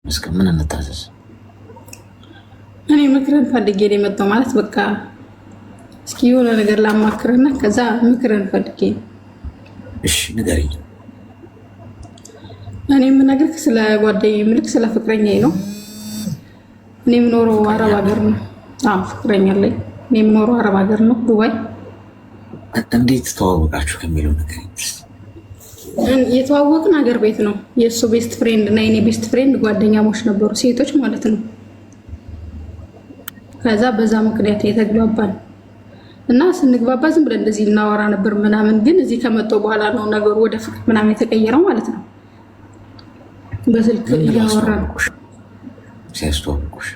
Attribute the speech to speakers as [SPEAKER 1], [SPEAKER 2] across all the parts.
[SPEAKER 1] እስከምን እንታዘዝ?
[SPEAKER 2] እኔ ምክርን ፈልጌ ነው የመጣው ማለት በቃ እስኪ የሆነ ነገር ላማክርና ከዛ ምክርን ፈልጌ።
[SPEAKER 1] እሺ ንገሪኝ።
[SPEAKER 2] እኔ የምነግርህ ስለ ጓደኛዬ ምልክ ስለ ፍቅረኛዬ ነው። እኔ የምኖረው አረብ ሀገር ነው። አዎ ፍቅረኛ አለኝ። እኔ የምኖረው አረብ ሀገር ነው ዱባይ።
[SPEAKER 1] እንዴት ተዋወቃችሁ ከሚለው ነገር
[SPEAKER 2] የተዋወቅን ሀገር ቤት ነው። የእሱ ቤስት ፍሬንድ እና የኔ ቤስት ፍሬንድ ጓደኛሞች ነበሩ፣ ሴቶች ማለት ነው። ከዛ በዛ ምክንያት የተግባባን እና ስንግባባ ዝም ብለን እንደዚህ እናወራ ነበር ምናምን። ግን እዚህ ከመጣሁ በኋላ ነው ነገሩ ወደ ፍቅር ምናምን የተቀየረው ማለት ነው። በስልክ እያወራን
[SPEAKER 1] ሲያስተዋውቁሽ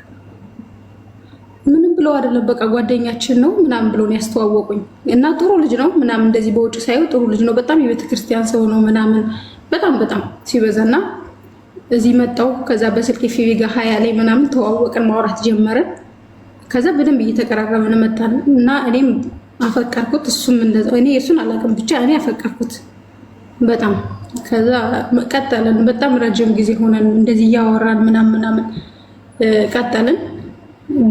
[SPEAKER 2] ምንም ብለው አይደለም፣ በቃ ጓደኛችን ነው ምናምን ብሎ ነው ያስተዋወቁኝ። እና ጥሩ ልጅ ነው ምናምን፣ እንደዚህ በውጭ ሳይው ጥሩ ልጅ ነው። በጣም የቤተክርስቲያን ሰው ነው ምናምን፣ በጣም ሲበዛና እዚህ መጣሁ። ከዛ በስልክ ፊቪ ጋር 20 ላይ ምናምን ተዋወቅን፣ ማውራት ጀመረን። ከዛ በደንብ እየተቀራረብን መጣን እና እኔም አፈቀርኩት፣ እሱም እንደዛ። እኔ እሱን አላውቅም፣ ብቻ እኔ አፈቀርኩት በጣም። ከዛ ቀጠልን፣ በጣም ረጅም ጊዜ ሆነን እንደዚህ እያወራን ምናምን ቀጠልን።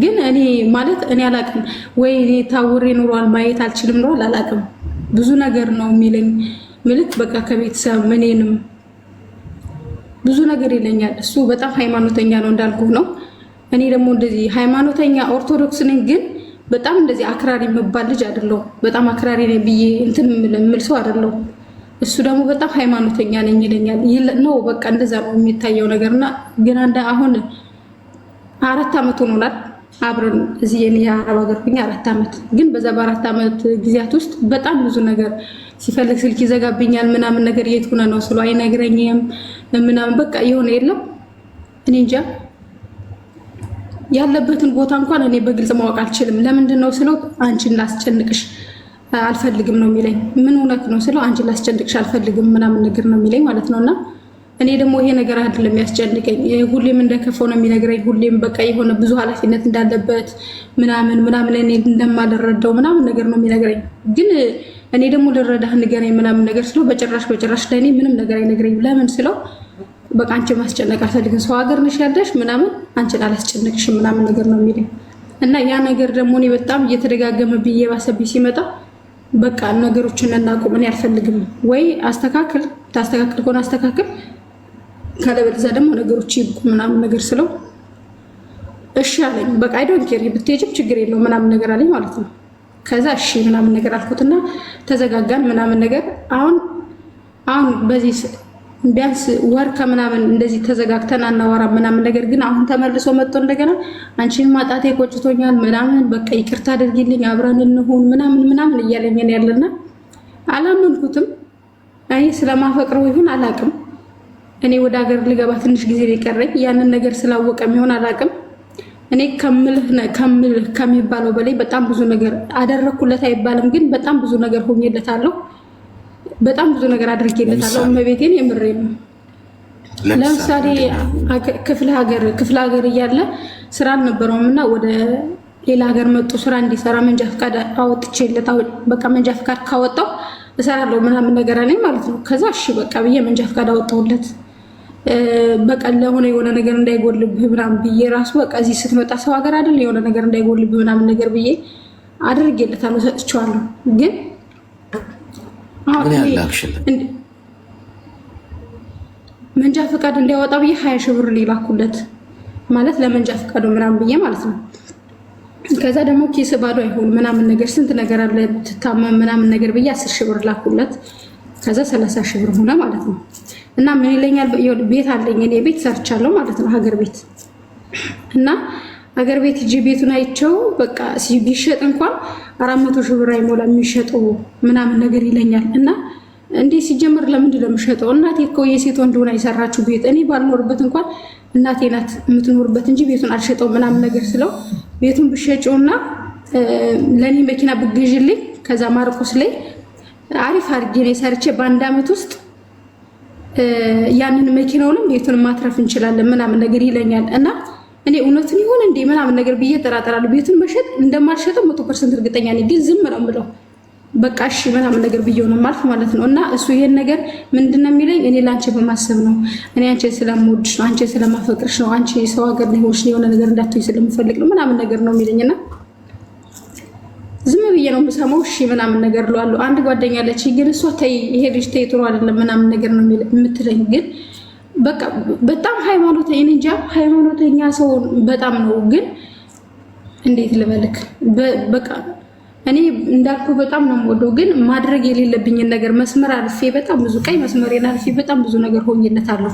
[SPEAKER 2] ግን እኔ ማለት እኔ አላውቅም ወይ እኔ ታውሬ ኑሯል ማየት አልችልም ኑሯል አላውቅም። ብዙ ነገር ነው የሚለኝ ምልክ በቃ ከቤተሰብ እኔንም ብዙ ነገር ይለኛል። እሱ በጣም ሃይማኖተኛ ነው እንዳልኩህ ነው። እኔ ደግሞ እንደዚህ ሃይማኖተኛ ኦርቶዶክስ ነኝ፣ ግን በጣም እንደዚህ አክራሪ የምባል ልጅ አይደለሁም። በጣም አክራሪ ነኝ ብዬ እንትን የምል ሰው አይደለሁም። እሱ ደግሞ በጣም ሃይማኖተኛ ነኝ ይለኛል ነው። በቃ እንደዛ ነው የሚታየው ነገርና ግን አሁን 4 ዓመት ሆኖናል አብረን እዚህ የኔ አረብ ሀገር ሆኜ 4 ዓመት። ግን በዛ በ4 ዓመት ጊዜያት ውስጥ በጣም ብዙ ነገር ሲፈልግ ስልክ ይዘጋብኛል ምናምን ነገር። የት ሆነ ነው ስለው አይነግረኝም ምናምን በቃ የሆነ የለም እኔ እንጃ ያለበትን ቦታ እንኳን እኔ በግልጽ ማወቅ አልችልም። ለምንድን ነው ስለው አንቺን ላስጨንቅሽ አልፈልግም ነው የሚለኝ። ምን እውነት ነው ስለው አንቺን ላስጨንቅሽ አልፈልግም ምናምን ነገር ነው የሚለኝ ማለት ነውና እኔ ደግሞ ይሄ ነገር አይደለም ያስጨንቀኝ። ሁሌም እንደከፈው ነው የሚነግረኝ። ሁሌም በቃ የሆነ ብዙ ኃላፊነት እንዳለበት ምናምን እኔ እንደማልረዳው ምናምን ነገር ነው የሚነግረኝ። ግን እኔ ደግሞ ልረዳህ ንገረኝ ምናምን ነገር ስለው በጭራሽ ለእኔ ምንም ነገር አይነግረኝ። ለምን ስለው በቃ አንቺ ማስጨነቅ አልፈልግም፣ ሰው ሀገር ነሽ ያለሽ ምናምን አንቺን አላስጨነቅሽ ምናምን ነገር ነው የሚለኝ። እና ያ ነገር ደግሞ እኔ በጣም እየተደጋገመብኝ እየባሰብኝ ሲመጣ በቃ ነገሮችን እናቁም፣ እኔ አልፈልግም። ወይ ታስተካክል ከሆነ አስተካክል፣ ካለበለዚያ ደግሞ ነገሮች ይብቁ ምናምን ነገር ስለው እሺ አለኝ። በቃ አይ ዶንት ኬር ብትሄጂም ችግር የለው ምናምን ነገር አለኝ ማለት ነው። ከዛ እሺ ምናምን ነገር አልኩትና ተዘጋጋን ምናምን ነገር። አሁን በዚህ ቢያንስ ወር ከምናምን እንደዚህ ተዘጋግተን አናወራ ምናምን ነገር። ግን አሁን ተመልሶ መጥቶ እንደገና አንቺን ማጣቴ ቆጭቶኛል ምናምን፣ በቃ ይቅርታ አድርጊልኝ አብረን እንሁን ምናምን እያለኝ ያለና አላመንኩትም። እኔ ስለማፈቅረው ይሁን አላቅም። እኔ ወደ ሀገር ልገባ ትንሽ ጊዜ ሊቀረኝ ያንን ነገር ስላወቀ የሚሆን አላቅም። እኔ ከምልህ ከሚባለው በላይ በጣም ብዙ ነገር አደረኩለት አይባልም፣ ግን በጣም ብዙ ነገር ሆኜለታለሁ። በጣም ብዙ ነገር አድርጌለታለሁ። እመቤቴን የምሬ ነው። ለምሳሌ ክፍለ ሀገር እያለ ስራ አልነበረውም እና ወደ ሌላ ሀገር መጡ ስራ እንዲሰራ መንጃ ፈቃድ አወጥቼለት፣ በቃ መንጃ ፈቃድ ካወጣው እሰራለሁ ምናምን ነገር አለኝ ማለት ነው። ከዛ እሺ በቃ ብዬ መንጃ ፈቃድ አወጣሁለት። በቃ ለሆነ የሆነ ነገር እንዳይጎልብህ ምናምን ብዬ ራሱ በቃ እዚህ ስትመጣ ሰው ሀገር አይደል የሆነ ነገር እንዳይጎልብህ ምናምን ነገር ብዬ አድርጌለታለሁ፣ ሰጥቼዋለሁ። ግን መንጃ ፈቃድ እንዲያወጣ ብዬ 20 ሺህ ብር ሊላኩለት ማለት ለመንጃ ፈቃዱ ምናምን ብዬ ማለት ነው። ከዛ ደግሞ ኪስ ባዶ አይሆን ምናምን ነገር ስንት ነገር አለ ትታመም ምናምን ነገር ብዬ 10 ሺህ ብር ላኩለት። ከዛ 30 ሺህ ብር ሆነ ማለት ነው። እና ምን ይለኛል፣ ቤት አለኝ እኔ ቤት ሰርቻለሁ ማለት ነው ሀገር ቤት። እና ሀገር ቤት እጂ ቤቱን አይቼው በቃ ቢሸጥ እንኳን 400 ሺህ ብር አይሞላ የሚሸጠው ምናምን ነገር ይለኛል። እና እንዴ ሲጀምር ለምንድን ነው የምሸጠው? እናቴ እኮ የሴት ወንድ ሆና የሰራችው ቤት እኔ ባልኖርበት እንኳን እናቴ ናት የምትኖርበት እንጂ ቤቱን አልሸጠው ምናምን ነገር ስለው ቤቱን ብሸጪውና ለእኔ መኪና ብገዥልኝ ከዛ ማርቆስ ላይ አሪፍ አድርጌ ነው ሰርቼ በ1 ዓመት ውስጥ ያንን መኪናውንም ቤቱን ማትረፍ እንችላለን ምናምን ነገር ይለኛል። እና እኔ እውነቱን ይሆን እንዴ ምናምን ነገር ብዬ እጠራጠራለሁ። ቤቱን መሸጥ እንደማልሸጠው 100% እርግጠኛ ነኝ፣ ግን ዝም ነው የምለው። በቃ እሺ ምናምን ነገር ብዬው ነው ማልፍ ማለት ነው። እና እሱ ይሄን ነገር ምንድነው የሚለኝ እኔ ላንቺ በማሰብ ነው፣ እኔ አንቺ ስለምወድሽ ነው፣ አንቺ ስለማፈቅርሽ ነው፣ አንቺ ሰው ሀገር ላይ ሆንሽ የሆነ ነገር እንዳትይ ስለምፈልግ ነው ምናምን ነገር ነው የሚለኝና ዝም ብዬ ነው የምሰማው። እሺ ምናምን ነገር እለዋለሁ። አንድ ጓደኛ አለች ግን እሷ ተይ ይሄ ልጅ ተይ ጥሩ አይደለም ምናምን ነገር ነው የምትለኝ። ግን በቃ በጣም ሃይማኖተኛ እንጃ ሃይማኖተኛ ሰው በጣም ነው። ግን እንዴት ልበልክ በቃ እኔ እንዳልኩ በጣም ነው የምወደው። ግን ማድረግ የሌለብኝን ነገር መስመር አልፌ በጣም ብዙ ቀይ መስመሬን አልፌ በጣም ብዙ ነገር ሆኜለታለሁ።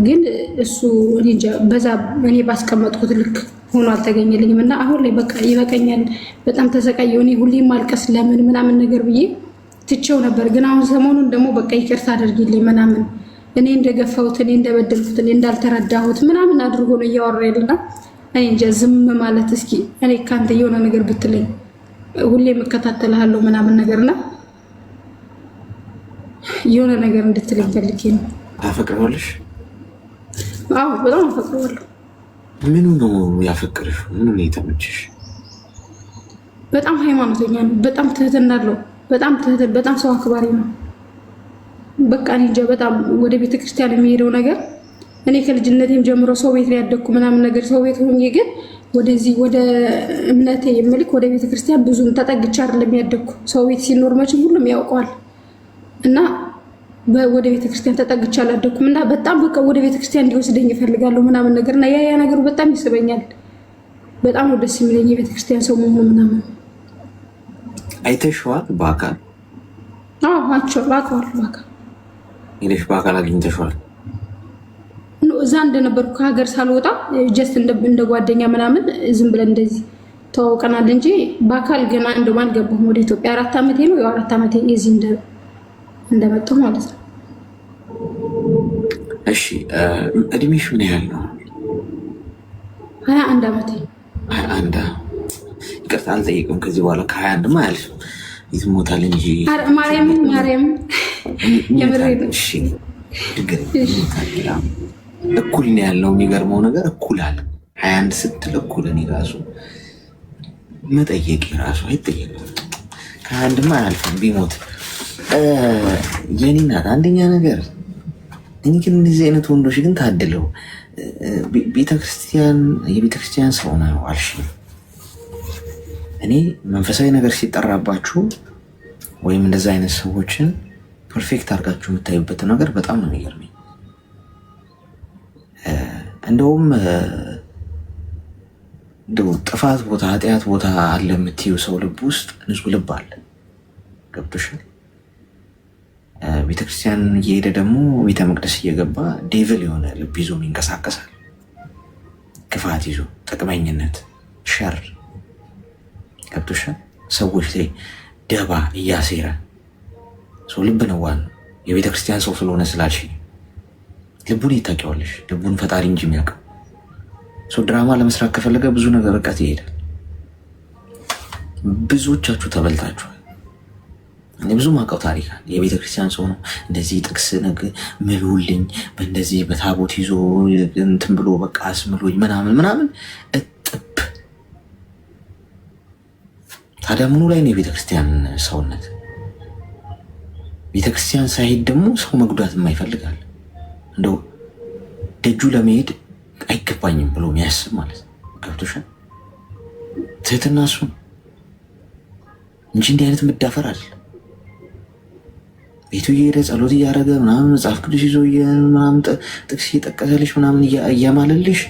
[SPEAKER 2] ግን እሱ እንጃ በዛ እኔ ባስቀመጥኩት ልክ ሆኖ አልተገኘልኝም። እና አሁን ላይ በቃ ይበቃኛል፣ በጣም ተሰቃየሁ። እኔ ሁሌም ማልቀስ ለምን ምናምን ነገር ብዬ ትቼው ነበር። ግን አሁን ሰሞኑን ደግሞ በቃ ይቅርታ አድርጊልኝ ምናምን እኔ እንደገፋሁት፣ እኔ እንደበደልኩት፣ እኔ እንዳልተረዳሁት ምናምን አድርጎ ነው እያወራ ያለና እኔ እንጃ ዝም ማለት እስኪ እኔ ካንተ የሆነ ነገር ብትለኝ ሁሌ የምከታተልሃለሁ ምናምን ነገርና የሆነ ነገር እንድትለኝ ፈልጌ ነው።
[SPEAKER 1] ታፈቅረዋለሽ?
[SPEAKER 2] አዎ በጣም አፈቅረዋለሁ።
[SPEAKER 1] ምኑ ነው ያፈቅርሽ? ምኑ ነው የተመቸሽ?
[SPEAKER 2] በጣም ሃይማኖተኛ ነው። በጣም ትህትና አለው። በጣም ሰው አክባሪ ነው። በቃ እኔ እንጃ በጣም ወደ ቤተክርስቲያን የሚሄደው ነገር እኔ ከልጅነቴም ጀምሮ ሰው ቤት ላይ ያደግኩ ምናምን ነገር ሰው ቤት ሆኜ ግን ወደዚህ ወደ እምነቴ የምልክ ወደ ቤተክርስቲያን ብዙም ተጠግቼ አይደለም ያደግኩ። ሰው ቤት ሲኖር መቼም ሁሉም ያውቀዋል እና ወደ ቤተክርስቲያን ተጠግቼ አላደኩም። እና በጣም በቃ ወደ ቤተክርስቲያን እንዲወስደኝ እፈልጋለሁ ምናምን ነገር እና ያ ነገሩ በጣም ይስበኛል። በጣም ነው ደስ የሚለኝ የቤተክርስቲያን ሰው መሆኑ ምናምን።
[SPEAKER 1] አይተሽዋል በአካል?
[SPEAKER 2] አዎ አውቀዋለሁ በአካል።
[SPEAKER 1] ሄደሽ በአካል አግኝተሽዋል?
[SPEAKER 2] እዛ እንደነበርኩ ከሀገር ሳልወጣ ጀስት እንደ ጓደኛ ምናምን ዝም ብለን እንደዚህ ተዋውቀናል እንጂ በአካል ገና እንደውም አልገባሁም ወደ ኢትዮጵያ። 4 ዓመቴ ነው። ያው 4 ዓመቴ እዚህ እንደመጣሁ ማለት ነው።
[SPEAKER 1] እሺ እድሜሽ ምን ያህል ነው?
[SPEAKER 2] 21 ዓመቴ።
[SPEAKER 1] 21? ይቅርታ አልጠይቅም ከዚህ በኋላ ከ21 ማ ያልሽ ይትሞታል እንጂ
[SPEAKER 2] ማርያም የምሬ ነው።
[SPEAKER 1] እሺ ድግር እኩል ነው ያለው። የሚገርመው ነገር እኩል አለ። 21 ስትል እኩል እኔ ራሱ መጠየቅ ራሱ አይጠየቅም። ከ21 ማ አያልፍም ቢሞት። የኔ ናት አንደኛ ነገር። እኔ ግን እንደዚህ አይነት ወንዶች ግን ታድለው የቤተክርስቲያን ሰው ነው አልሽ። እኔ መንፈሳዊ ነገር ሲጠራባችሁ ወይም እንደዛ አይነት ሰዎችን ፐርፌክት አድርጋችሁ የምታዩበት ነገር በጣም ነው የሚገርመኝ። እንደውም ጥፋት ቦታ ኃጢአት ቦታ አለ የምትይው ሰው ልብ ውስጥ ንጹህ ልብ አለ። ገብቶሻል? ቤተክርስቲያን እየሄደ ደግሞ ቤተ መቅደስ እየገባ ዴቭል የሆነ ልብ ይዞ ይንቀሳቀሳል። ክፋት ይዞ ጥቅመኝነት፣ ሸር። ገብቶሻል? ሰዎች ላይ ደባ እያሴረ ሰው ልብ ነው ዋናው። የቤተክርስቲያን ሰው ስለሆነ ስላልሽ ልቡን ይታቂዋለሽ። ልቡን ፈጣሪ እንጂ የሚያውቀው ሰው ድራማ ለመስራት ከፈለገ ብዙ ነገር ርቀት ይሄዳል። ብዙዎቻችሁ ተበልታችኋል። እኔ ብዙ ማውቀው ታሪክ አለ። የቤተክርስቲያን ሰው ነው እንደዚህ ጥቅስ ምሉልኝ በእንደዚህ በታቦት ይዞ እንትን ብሎ በቃ አስምሎኝ ምናምን እጥብ። ታዲያ ምኑ ላይ ነው የቤተክርስቲያን ሰውነት? ቤተክርስቲያን ሳይሄድ ደግሞ ሰው መጉዳት የማይፈልጋል። እንደው ደጁ ለመሄድ አይገባኝም ብሎ የሚያስብ ማለት ነው። ገብቶሻል? ትህትና እሱ እንጂ እንዲህ አይነት መዳፈር አይደለም። ቤቱ እየሄደ ጸሎት እያደረገ ምናምን መጽሐፍ ቅዱስ ይዞ ምናምን ጥቅስ እየጠቀሰልሽ ምናምን እያማለልሽ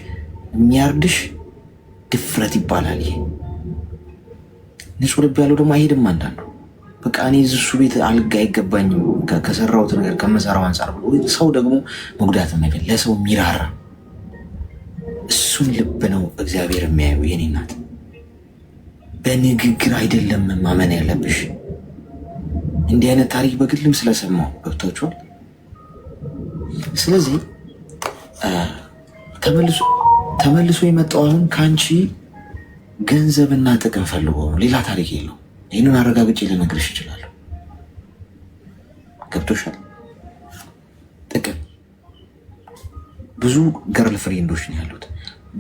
[SPEAKER 1] የሚያርድሽ ድፍረት ይባላል። ይሄ ንጹህ ልብ ያለው ደግሞ አይሄድም። አንዳንዱ በቃ እኔ እሱ ቤት አልጋ አይገባኝም ከሰራሁት ነገር ከመሰራው አንጻር ብሎ ሰው ደግሞ መጉዳት የማይፈል ለሰው የሚራራ እሱን ልብ ነው እግዚአብሔር የሚያየው። የኔ እናት በንግግር አይደለም ማመን ያለብሽ። እንዲህ አይነት ታሪክ በግልም ስለሰማው ገብታችኋል። ስለዚህ ተመልሶ የመጣው አሁን ከአንቺ ገንዘብና ጥቅም ፈልጎ ነው። ሌላ ታሪክ የለው። ይህንን አረጋግጬ ልነግርሽ እችላለሁ። ገብቶሻል? ጥቅም ብዙ ገርል ፍሬንዶች ነው ያሉት፣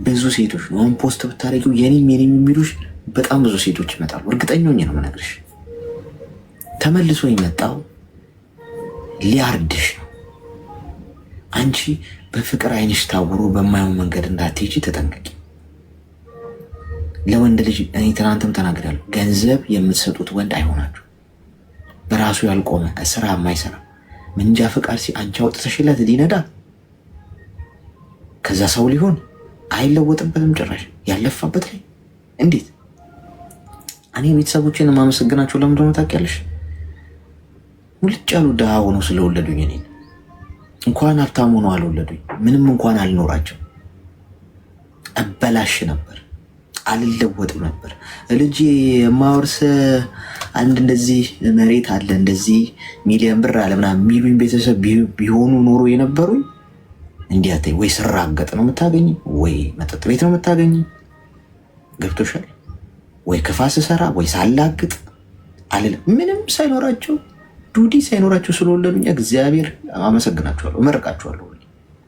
[SPEAKER 1] ብዙ ሴቶች ነው። አሁን ፖስት ብታደርጊው የኔም የሚሉሽ በጣም ብዙ ሴቶች ይመጣሉ። እርግጠኛ ሆኜ ነው የምነግርሽ። ተመልሶ የመጣው ሊያርድሽ ነው። አንቺ በፍቅር አይንሽ ታውሮ በማየው መንገድ እንዳትሄጂ ተጠንቀቂ። ለወንድ ልጅ እኔ ትናንትም ተናግሬያለሁ። ገንዘብ የምትሰጡት ወንድ አይሆናችሁ። በራሱ ያልቆመ ስራ የማይሰራ መንጃ ፈቃድ አንቺ አውጥተሽለት ሊነዳ ከዛ ሰው ሊሆን አይለወጥበትም። ጭራሽ ያለፋበት ላይ እንዴት! እኔ ቤተሰቦቼን የማመሰግናቸው ለምን እንደሆነ ታውቂያለሽ? ሙልጭ ያሉ ድሃ ሆኖ ስለወለዱኝ እኔ እንኳን ሀብታም ሆኖ አልወለዱኝ። ምንም እንኳን አልኖራቸው እበላሽ ነበር፣ አልለወጥም ነበር። ልጅ የማወርስ አንድ እንደዚህ መሬት አለ እንደዚህ ሚሊዮን ብር አለ ምናምን የሚሉኝ ቤተሰብ ቢሆኑ ኖሮ የነበሩኝ እንዲያተ ወይ ስራገጥ ነው የምታገኝ፣ ወይ መጠጥ ቤት ነው የምታገኝ። ገብቶሻል? ወይ ክፋስ ሰራ ወይ ሳላግጥ አልልም። ምንም ሳይኖራቸው ዱዲ ሳይኖራቸው ስለወለዱኝ እግዚአብሔር አመሰግናቸዋለሁ፣ እመርቃቸዋለሁ።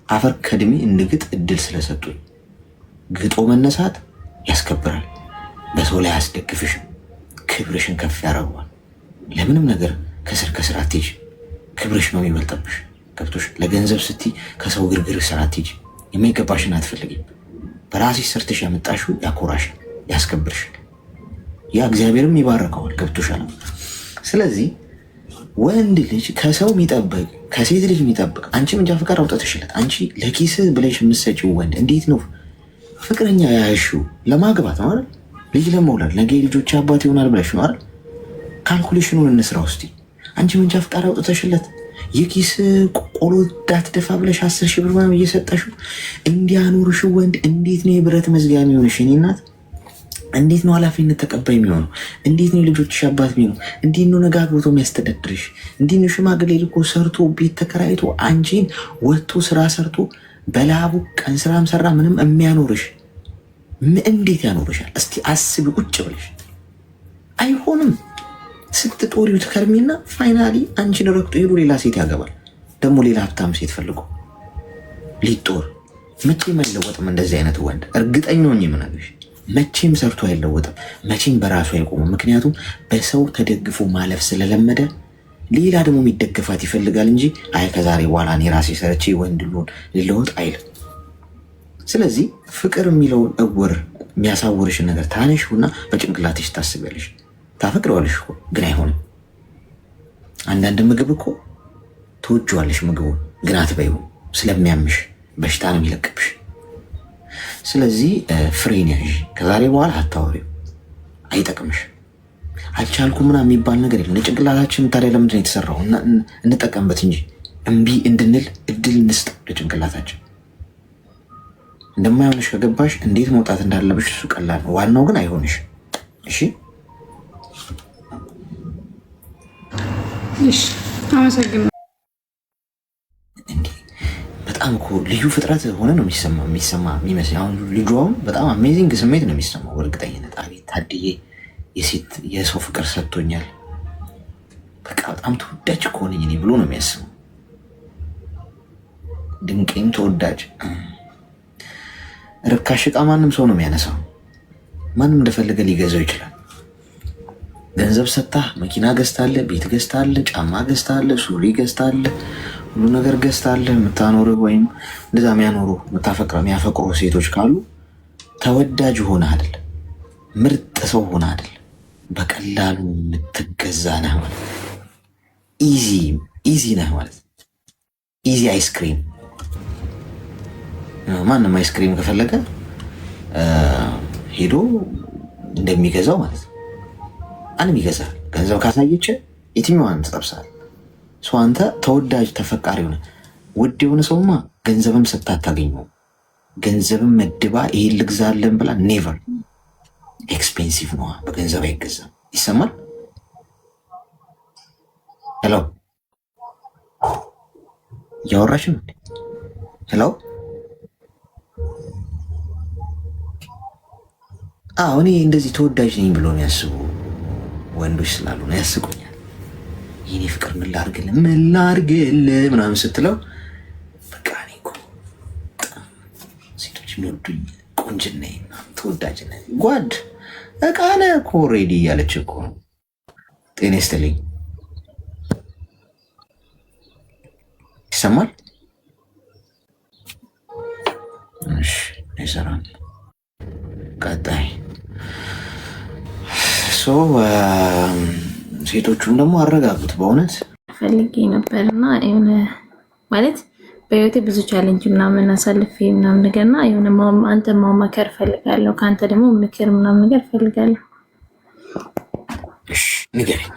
[SPEAKER 1] አፈር ከድሜ እንግጥ እድል ስለሰጡኝ። ግጦ መነሳት ያስከብራል፣ በሰው ላይ አያስደግፍሽም፣ ክብርሽን ከፍ ያደርገዋል። ለምንም ነገር ከስር ከስር አትሄጂ፣ ክብርሽ ነው የሚበልጠብሽ። ገብቶሽ? ለገንዘብ ስቲ ከሰው ግርግር ስራ አትሄጂ፣ የማይገባሽን አትፈልጊም። በራስሽ ሰርተሽ ያመጣሽው ያኮራሻል፣ ያስከብርሻል፣ ያ እግዚአብሔርም ይባረከዋል። ገብቶሻል? ስለዚህ ወንድ ልጅ ከሰው የሚጠብቅ ከሴት ልጅ የሚጠብቅ አንቺ መንጃ ፈቃድ አውጥተሽለት አንቺ ለኪስ ብለሽ የምትሰጪው ወንድ እንዴት ነው ፍቅረኛ ያያሽው? ለማግባት ነው አይደል? ልጅ ለመውለድ ነገ ልጆች አባት ይሆናል ብለሽ ነው አይደል? ካልኩሌሽኑን እንስራ ውስጥ አንቺ መንጃ ፈቃድ አውጥተሽለት የኪስ ቆሎ ዳትደፋ ብለሽ 10 ሺህ ብር ምናምን እየሰጠሽው እንዲያኖርሽው ወንድ እንዴት ነው የብረት መዝጊያ የሚሆንሽ? እኔ እናት እንዴት ነው ኃላፊነት ተቀባይ የሚሆነው? እንዴት ነው ልጆችሽ አባት የሚሆነው? እንዴት ነው ነገ አግብቶ የሚያስተዳድርሽ? እንዴት ነው ሽማግሌ ልኮ ሰርቶ ቤት ተከራይቶ አንቺን ወጥቶ ስራ ሰርቶ በላቡ ቀን ስራም ሰራ ምንም የሚያኖርሽ? እንዴት ያኖርሻል? እስቲ አስቢ ቁጭ ብለሽ። አይሆንም። ስትጦሪው ትከርሚና ፋይናሊ አንቺን ረግጦ ሄዶ ሌላ ሴት ያገባል። ደግሞ ሌላ ሀብታም ሴት ፈልጎ ሊጦር። መቼም አይለወጥም እንደዚህ አይነት ወንድ። እርግጠኛ ነኝ የምነግርሽ መቼም ሰርቶ አይለወጥም። መቼም በራሱ አይቆምም። ምክንያቱም በሰው ተደግፎ ማለፍ ስለለመደ ሌላ ደግሞ የሚደገፋት ይፈልጋል እንጂ አይ ከዛሬ በኋላ እኔ ራሴ ሰርቼ ወንድ ልሆን ልለወጥ አይልም። ስለዚህ ፍቅር የሚለውን እውር የሚያሳውርሽን ነገር ታነሽውና በጭንቅላትሽ ታስቢያለሽ። ታፈቅረዋለሽ እኮ ግን አይሆንም። አንዳንድ ምግብ እኮ ትወጂዋለሽ ምግቡን ግን አትበይውም፣ ስለሚያምሽ በሽታ ነው የሚለቅብሽ። ስለዚህ ፍሬን ያዥ። ከዛሬ በኋላ አታወሪው፣ አይጠቅምሽ። አልቻልኩ ምናምን የሚባል ነገር የለም። ለጭንቅላታችን ታዲያ ለምንድን ነው የተሰራው? እንጠቀምበት እንጂ እምቢ እንድንል እድል እንስጥ ለጭንቅላታችን። እንደማይሆንሽ ከገባሽ እንዴት መውጣት እንዳለብሽ እሱ ቀላል ነው። ዋናው ግን አይሆንሽ። እሺ
[SPEAKER 2] እሺ፣ አመሰግናለሁ።
[SPEAKER 1] በጣም እኮ ልዩ ፍጥረት ሆነ ነው የሚሰማ የሚመስል። አሁን ልጇም በጣም አሜዚንግ ስሜት ነው የሚሰማው በእርግጠኝነት። አቤት ታድዬ የሰው ፍቅር ሰጥቶኛል፣ በቃ በጣም ተወዳጅ ከሆነኝ እኔ ብሎ ነው የሚያስበው። ድንቄም ተወዳጅ። ርካሽ ዕቃ ማንም ሰው ነው የሚያነሳው። ማንም እንደፈለገ ሊገዛው ይችላል። ገንዘብ ሰጥታህ መኪና ገዝታለህ፣ ቤት ገዝታለህ፣ ጫማ ገዝታለህ፣ ሱሪ ገዝታለህ፣ ሁሉ ነገር ገዝታለህ። የምታኖርህ ወይም እንደዛ የሚያፈቅሩ ሴቶች ካሉ ተወዳጅ ሆነ አይደል፣ ምርጥ ሰው ሆነ አይደል፣ በቀላሉ የምትገዛ ነህ ማለት ኢዚ ነህ ማለት። ኢዚ አይስክሪም። ማንም አይስክሪም ከፈለገ ሄዶ እንደሚገዛው ማለት ነው። አንም ይገዛል። ገንዘብ ካሳየች የትኛዋን ትጠብሳል። አንተ ተወዳጅ ተፈቃሪ ሆነ ውድ የሆነ ሰውማ ገንዘብም ሰጥታ አታገኘው። ገንዘብም መድባ ይሄን ልግዛለን ብላ ኔቨር። ኤክስፔንሲቭ ነዋ፣ በገንዘብ አይገዛም። ይሰማል? ሄሎ፣ እያወራሽ ነው? ሄሎ፣ እኔ እንደዚህ ተወዳጅ ነኝ ብሎ የሚያስቡ ወንዶች ስላሉ ነው ያስቁኛል። ይህኔ ፍቅር ምን ላድርግልህ ምናምን ስትለው በቃ እኔ እኮ ሴቶች የሚወዱኝ ቆንጅናዬ ምናምን ተወዳጅነት ጓድ እቃ ነህ እኮ ኦልሬዲ እያለች እኮ ጤና ይስጥልኝ ይሰማል? እሺ ይሰራል። ቀጣይ ሴቶቹን ደግሞ አረጋጉት። በእውነት
[SPEAKER 3] ፈልጌ ነበርና የሆነ ማለት በህይወቴ ብዙ ቻሌንጅ ምናምን አሳልፌ ምናምን ነገርና የሆነ አንተ ማማከር ፈልጋለሁ፣ ከአንተ ደግሞ ምክር ምናምን ነገር ፈልጋለሁ።
[SPEAKER 1] እሺ ንገረኝ።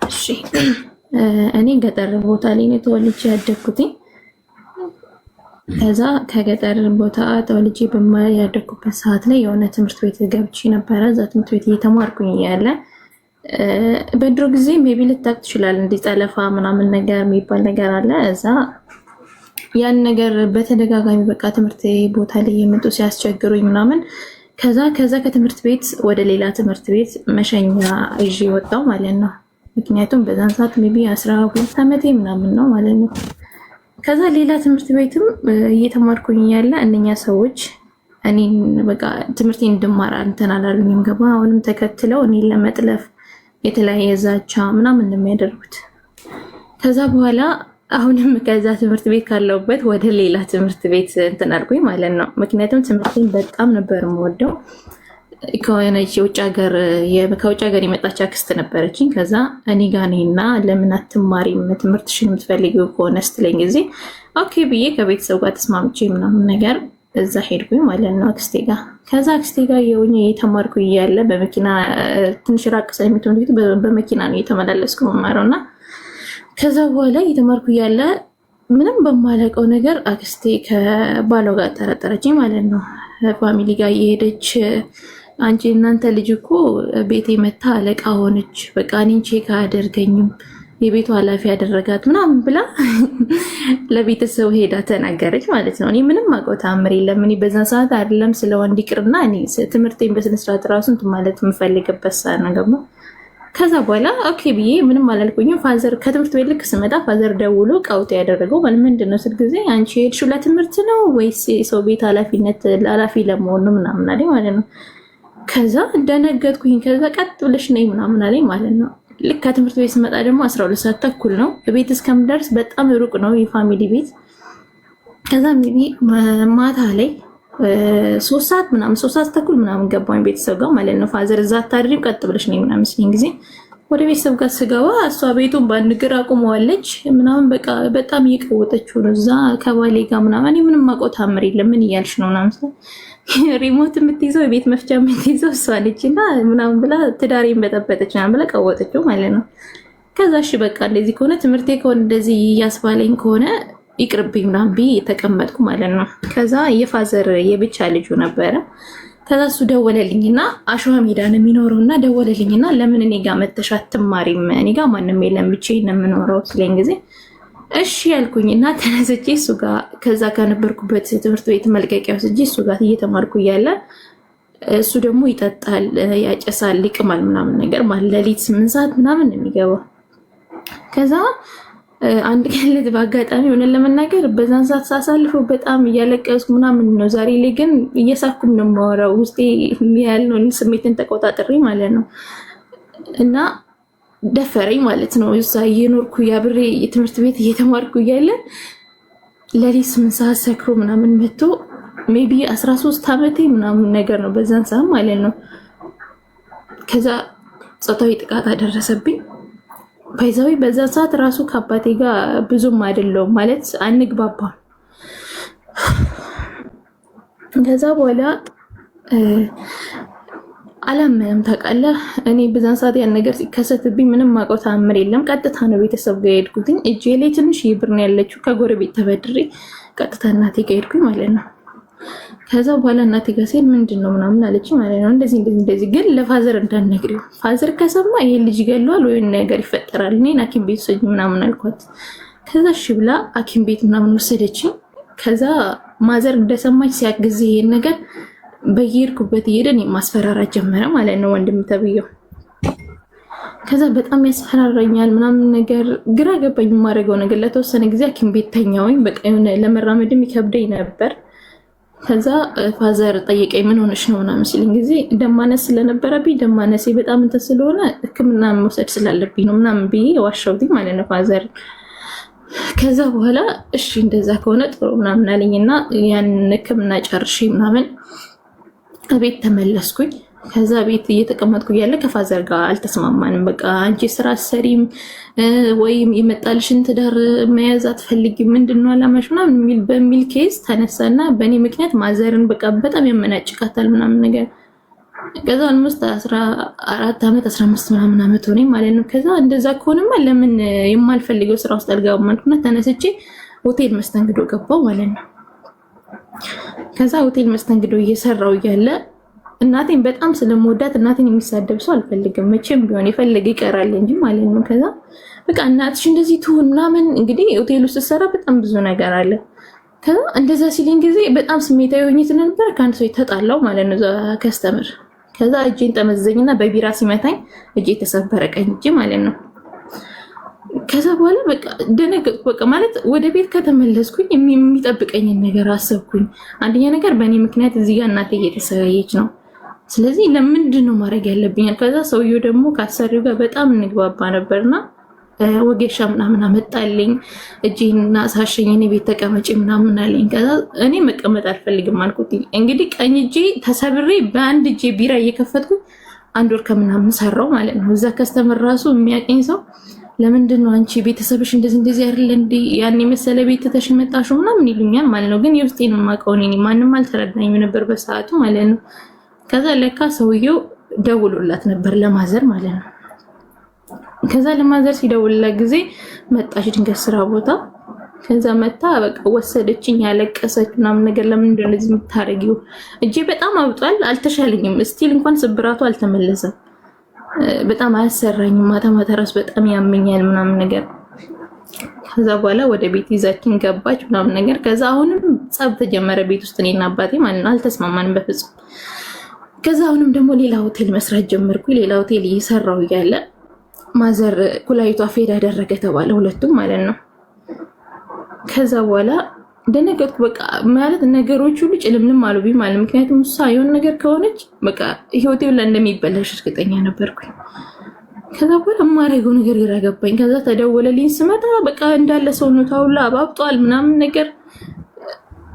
[SPEAKER 3] እሺ እኔ ገጠር ቦታ ላይ ነው ተወልጄ ያደግኩትኝ። ከዛ ከገጠር ቦታ ተወልጄ ያደግኩበት ሰዓት ላይ የሆነ ትምህርት ቤት ገብቼ ነበረ። እዛ ትምህርት ቤት እየተማርኩኝ እያለ በድሮ ጊዜ ሜቢ ልታውቅ ትችላለህ፣ እንዲህ ጠለፋ ምናምን ነገር የሚባል ነገር አለ። እዛ ያን ነገር በተደጋጋሚ በቃ ትምህርት ቦታ ላይ የመጡ ሲያስቸግሩኝ ምናምን ከዛ ከትምህርት ቤት ወደ ሌላ ትምህርት ቤት መሸኛ ይዤ ወጣው ማለት ነው። ምክንያቱም በዛን ሰዓት ሜቢ 12 ዓመቴ ምናምን ነው ማለት ነው። ከዛ ሌላ ትምህርት ቤትም እየተማርኩኝ ያለ እነኛ ሰዎች እኔን በቃ ትምህርቴን እንድማር እንትን አላሉኝም። ገባ አሁንም ተከትለው እኔን ለመጥለፍ የተለያየ ዛቻ ምናምን ነው የሚያደርጉት። ከዛ በኋላ አሁንም ከዛ ትምህርት ቤት ካለውበት ወደ ሌላ ትምህርት ቤት እንትን አልኩኝ ማለት ነው። ምክንያቱም ትምህርቴን በጣም ነበር የምወደው። ከሆነች ከውጭ ሀገር የመጣች አክስት ነበረችኝ። ከዛ እኔ ጋር ነኝና ለምን አትማሪም ትምህርትሽን የምትፈልጊው ከሆነ ስትለኝ ጊዜ ኦኬ ብዬ ከቤተሰብ ጋር ተስማምቼ ምናምን ነገር እዛ ሄድኩኝ ማለት ነው አክስቴ ጋር። ከዛ አክስቴ ጋር የሆነ የተማርኩ እያለ በመኪና ትንሽ ራቅ ስለሚትሆን በመኪና ነው የተመላለስኩ መማረው እና ከዛ በኋላ የተማርኩ እያለ ምንም በማላውቀው ነገር አክስቴ ከባሏ ጋር ጠረጠረችኝ ማለት ነው። ፋሚሊ ጋር እየሄደች አንቺ እናንተ ልጅ እኮ ቤቴ መታ አለቃ ሆነች፣ በቃ እኔን ቼክ አያደርገኝም የቤቱ ኃላፊ ያደረጋት ምናምን ብላ ለቤተሰብ ሄዳ ተናገረች ማለት ነው። እኔ ምንም አውቀው ተአምር የለም። እኔ በዛን ሰዓት አይደለም ስለ ወንድ ይቅርና እኔ ትምህርቴን በስነስርዓት ራሱ እንትን ማለት የምፈልግበት ሰዓት ነው ገባ። ከዛ በኋላ ኦኬ ብዬ ምንም አላልኩኝም። ፋዘር ከትምህርት ቤት ልክ ስመጣ ፋዘር ደውሎ ቀውጤ ያደረገው ምንድን ነው ስል ጊዜ አንቺ ሄድሽው ለትምህርት ነው ወይስ የሰው ቤት ኃላፊ ለመሆን ነው ምናምን አለኝ ማለት ነው። ከዛ እንደነገጥኩኝ ከዛ ቀጥ ብለሽ ነይ ምናምን አለኝ ማለት ነው። ልክ ከትምህርት ቤት ስመጣ ደግሞ 12 ሰዓት ተኩል ነው። ቤት እስከምደርስ በጣም ሩቅ ነው የፋሚሊ ቤት። ከዛ ማታ ላይ 3 ሰዓት ተኩል ምናምን ገባኝ ቤተሰብ ጋር ማለት ነው። ፋዘር እዛ አታድሪም ቀጥ ብለሽ ነይ ምናምን ሲለኝ ጊዜ ወደ ቤተሰብ ጋር ስገባ እሷ ቤቱን በአንድ እግር አቁመዋለች ምናምን በቃ በጣም እየቀወጠችው ነው እዛ ከባሌ ጋር ምናምን። እኔ ምንም አውቀው ታምር የለም ምን እያልሽ ነው ምናምን ሪሞት የምትይዘው የቤት መፍቻ የምትይዘው እሷ ነች እና ምናምን ብላ ትዳሬን በጠበጠች ምናምን ብላ ቀወጠችው ማለት ነው። ከዛ እሺ በቃ እንደዚህ ከሆነ ትምህርቴ ከሆነ እንደዚህ እያስባለኝ ከሆነ ይቅርብኝ ምናምን ብዬ የተቀመጥኩ ማለት ነው። ከዛ የፋዘር የብቻ ልጁ ነበረ። ከዛ እሱ ደወለልኝና አሸዋ ሜዳ ነው የሚኖረው እና ደወለልኝና ለምን እኔ ጋር መተሽ አትማሪም? እኔ ጋር ማንም የለም ብቻዬን ነው የምኖረው ስለኝ ጊዜ እሺ ያልኩኝ እና ተነስቼ እሱ ጋር ከዛ ከነበርኩበት ትምህርት ቤት መልቀቂያ ወስጄ እሱ ጋር እየተማርኩ እያለ እሱ ደግሞ ይጠጣል፣ ያጨሳል፣ ይቅማል ምናምን ነገር ማለት ሌሊት 8 ሰዓት ምናምን ነው የሚገባው። ከዛ አንድ ቀን በአጋጣሚ ሆነን ለመናገር በዛን ሰዓት ሳሳልፈው በጣም እያለቀስኩ ምናምን ነው። ዛሬ ላይ ግን እየሳኩም ነው የማወራው ውስጤ ያለውን ስሜትን ተቆጣጥሬ ማለት ነው። እና ደፈረኝ ማለት ነው። እዛ እየኖርኩ ያብሬ የትምህርት ቤት እየተማርኩ እያለ ሌሊት 8 ሰዓት ሰክሮ ምናምን መጥቶ ሜቢ 13 ዓመቴ ምናምን ነገር ነው በዛን ሰዓት ማለት ነው። ከዛ ጾታዊ ጥቃት አደረሰብኝ። ባይዛዊ በዛን ሰዓት ራሱ ከአባቴ ጋር ብዙም አይደለም ማለት አንግባባም። ከዛ በኋላ አላመንም ታውቃለህ። እኔ በዛን ሰዓት ያን ነገር ሲከሰትብኝ ምንም ማውቀው ተአምር የለም። ቀጥታ ነው ቤተሰብ ጋር ሄድኩኝ። እጄ ላይ ትንሽ ብር ነው ያለችው ከጎረቤት ተበድሬ ቀጥታ እናቴ ጋር ሄድኩኝ ማለት ነው። ከዛ በኋላ እናቴ ጋር ሲሄድ ምንድን ነው ምናምን አለች ማለት ነው። እንደዚህ ግን ለፋዘር እንዳትነግሪው፣ ፋዘር ከሰማ ይሄ ልጅ ገለዋል ወይ ነገር ይፈጠራል፣ እኔን ሐኪም ቤት ወሰጂኝ ምናምን አልኳት። ከዛ እሺ ብላ ሐኪም ቤት ምናምን ወሰደችኝ። ከዛ ማዘር እንደሰማች ሲያግዝ ይሄን ነገር በየሄድኩበት እየሄደን ማስፈራራት ጀመረ ማለት ነው ወንድም ተብዬው። ከዛ በጣም ያስፈራራኛል ምናምን ነገር ግራ ገባኝ። የማደርገው ነገር ለተወሰነ ጊዜ ሐኪም ቤት ተኛሁኝ። በቃ የሆነ ለመራመድም ይከብደኝ ነበር። ከዛ ፋዘር ጠየቀኝ ምን ሆነሽ ነው ምናምን ሲለኝ ጊዜ ደማነስ ስለነበረብኝ ደማነሴ በጣም እንትን ስለሆነ ሕክምና መውሰድ ስላለብኝ ነው ምናምን ብዬ ዋሻውኝ ማለት ነው ፋዘር። ከዛ በኋላ እሺ እንደዛ ከሆነ ጥሩ ምናምን አለኝና ያን ሕክምና ጨርሼ ምናምን ቤት ተመለስኩኝ። ከዛ ቤት እየተቀመጥኩ እያለ ከፋዘር ጋር አልተስማማንም። በቃ አንቺ ስራ አሰሪም ወይም የመጣልሽን ትዳር መያዝ አትፈልጊም ምንድነው አላማሽ ምናምን በሚል ኬዝ ተነሳና በእኔ ምክንያት ማዘርን በቃ በጣም ያመናጭቃታል ምናምን ነገር። ከዛ አልሞስት 14 ዓመት 15 ምናምን ዓመት ሆነኝ ማለት ነው። ከዛ እንደዛ ከሆነማ ለምን የማልፈልገው ስራ ውስጥ አልገባም አልኩና ተነስቼ ሆቴል መስተንግዶ ገባው ማለት ነው። ከዛ ሆቴል መስተንግዶ እየሰራው እያለ እናቴን በጣም ስለምወዳት እናቴን የሚሳደብ ሰው አልፈልግም። መቼም ቢሆን የፈለገ ይቀራል እንጂ ማለት ነው። ከዛ በቃ እናትሽ እንደዚህ ትሁን ምናምን እንግዲህ ሆቴል ውስጥ ሰራ በጣም ብዙ ነገር አለ። ከዛ እንደዛ ሲለኝ ጊዜ በጣም ስሜታዊ ሆኜ ስለነበረ ከአንድ ሰው ተጣላው ማለት ነው ከስተመር። ከዛ እጄን ጠመዘኝና በቢራ ሲመታኝ እጄ ተሰበረ፣ ቀኝ እጄ ማለት ነው። ከዛ በኋላ በቃ ደነገጥኩ። በቃ ማለት ወደ ቤት ከተመለስኩኝ የሚጠብቀኝን ነገር አሰብኩኝ። አንደኛ ነገር በእኔ ምክንያት እዚህ ጋር እናቴ እየተሰቃየች ነው። ስለዚህ ለምንድን ነው ማድረግ ያለብኛል? ከዛ ሰውየው ደግሞ ከአሰሪው ጋር በጣም እንግባባ ነበርና ወጌሻ ምናምን አመጣልኝ። እጄና ሳሸኝ እኔ ቤት ተቀመጪ ምናምን አለኝ። ከዛ እኔ መቀመጥ አልፈልግም አልኩት። እንግዲህ ቀኝ እጄ ተሰብሬ በአንድ እጄ ቢራ እየከፈትኩኝ 1 ወር ከምናምን ሰራው ማለት ነው። እዛ ከስተመር ራሱ የሚያቀኝ ሰው ለምንድን ነው አንቺ ቤተሰብሽ እንደዚህ አይደለ እንዴ ያን የመሰለ ቤት ተተሽ መጣሽው ምናምን ይሉኛል ማለት ነው። ግን የውስጤን የማውቀው እኔ ማንም አልተረዳኝም ነበር በሰዓቱ ማለት ነው። ከዛ ለካ ሰውየው ደውሎላት ነበር ለማዘር ማለት ነው። ከዛ ለማዘር ሲደውልላት ጊዜ መጣች ድንገት ስራ ቦታ። ከዛ መታ በቃ ወሰደችኝ፣ ያለቀሰች ምናምን ነገር ለምንድን ነው እንደዚህ የምታረጊው? እጄ በጣም አብጧል፣ አልተሻለኝም። ስቲል እንኳን ስብራቱ አልተመለሰም። በጣም አያሰራኝም። ማታ ማታ ራሱ በጣም ያመኛል ምናምን ነገር። ከዛ በኋላ ወደ ቤት ይዛችን ገባች ምናምን ነገር። ከዛ አሁንም ጸብ ተጀመረ ቤት ውስጥ እኔና አባቴ ማለት ነው። አልተስማማንም በፍጹም። ከዛ አሁንም ደግሞ ሌላ ሆቴል መስራት ጀመርኩ። ሌላ ሆቴል እየሰራው እያለ ማዘር ኩላሊቷ ፌድ አደረገ ተባለ፣ ሁለቱም ማለት ነው። ከዛ በኋላ ደነገጥኩ። በቃ ማለት ነገሮች ሁሉ ጭልምልም አሉብኝ ማለት ምክንያቱም እሷ የሆነ ነገር ከሆነች በቃ ህይወቴ ሁላ እንደሚበላሽ እርግጠኛ ነበርኩኝ። ከዛ በኋላ የማደርገው ነገር ግራ ገባኝ። ከዛ ተደወለልኝ። ስመጣ በቃ እንዳለ ሰውነቷ ሁላ አባብጧል ምናምን ነገር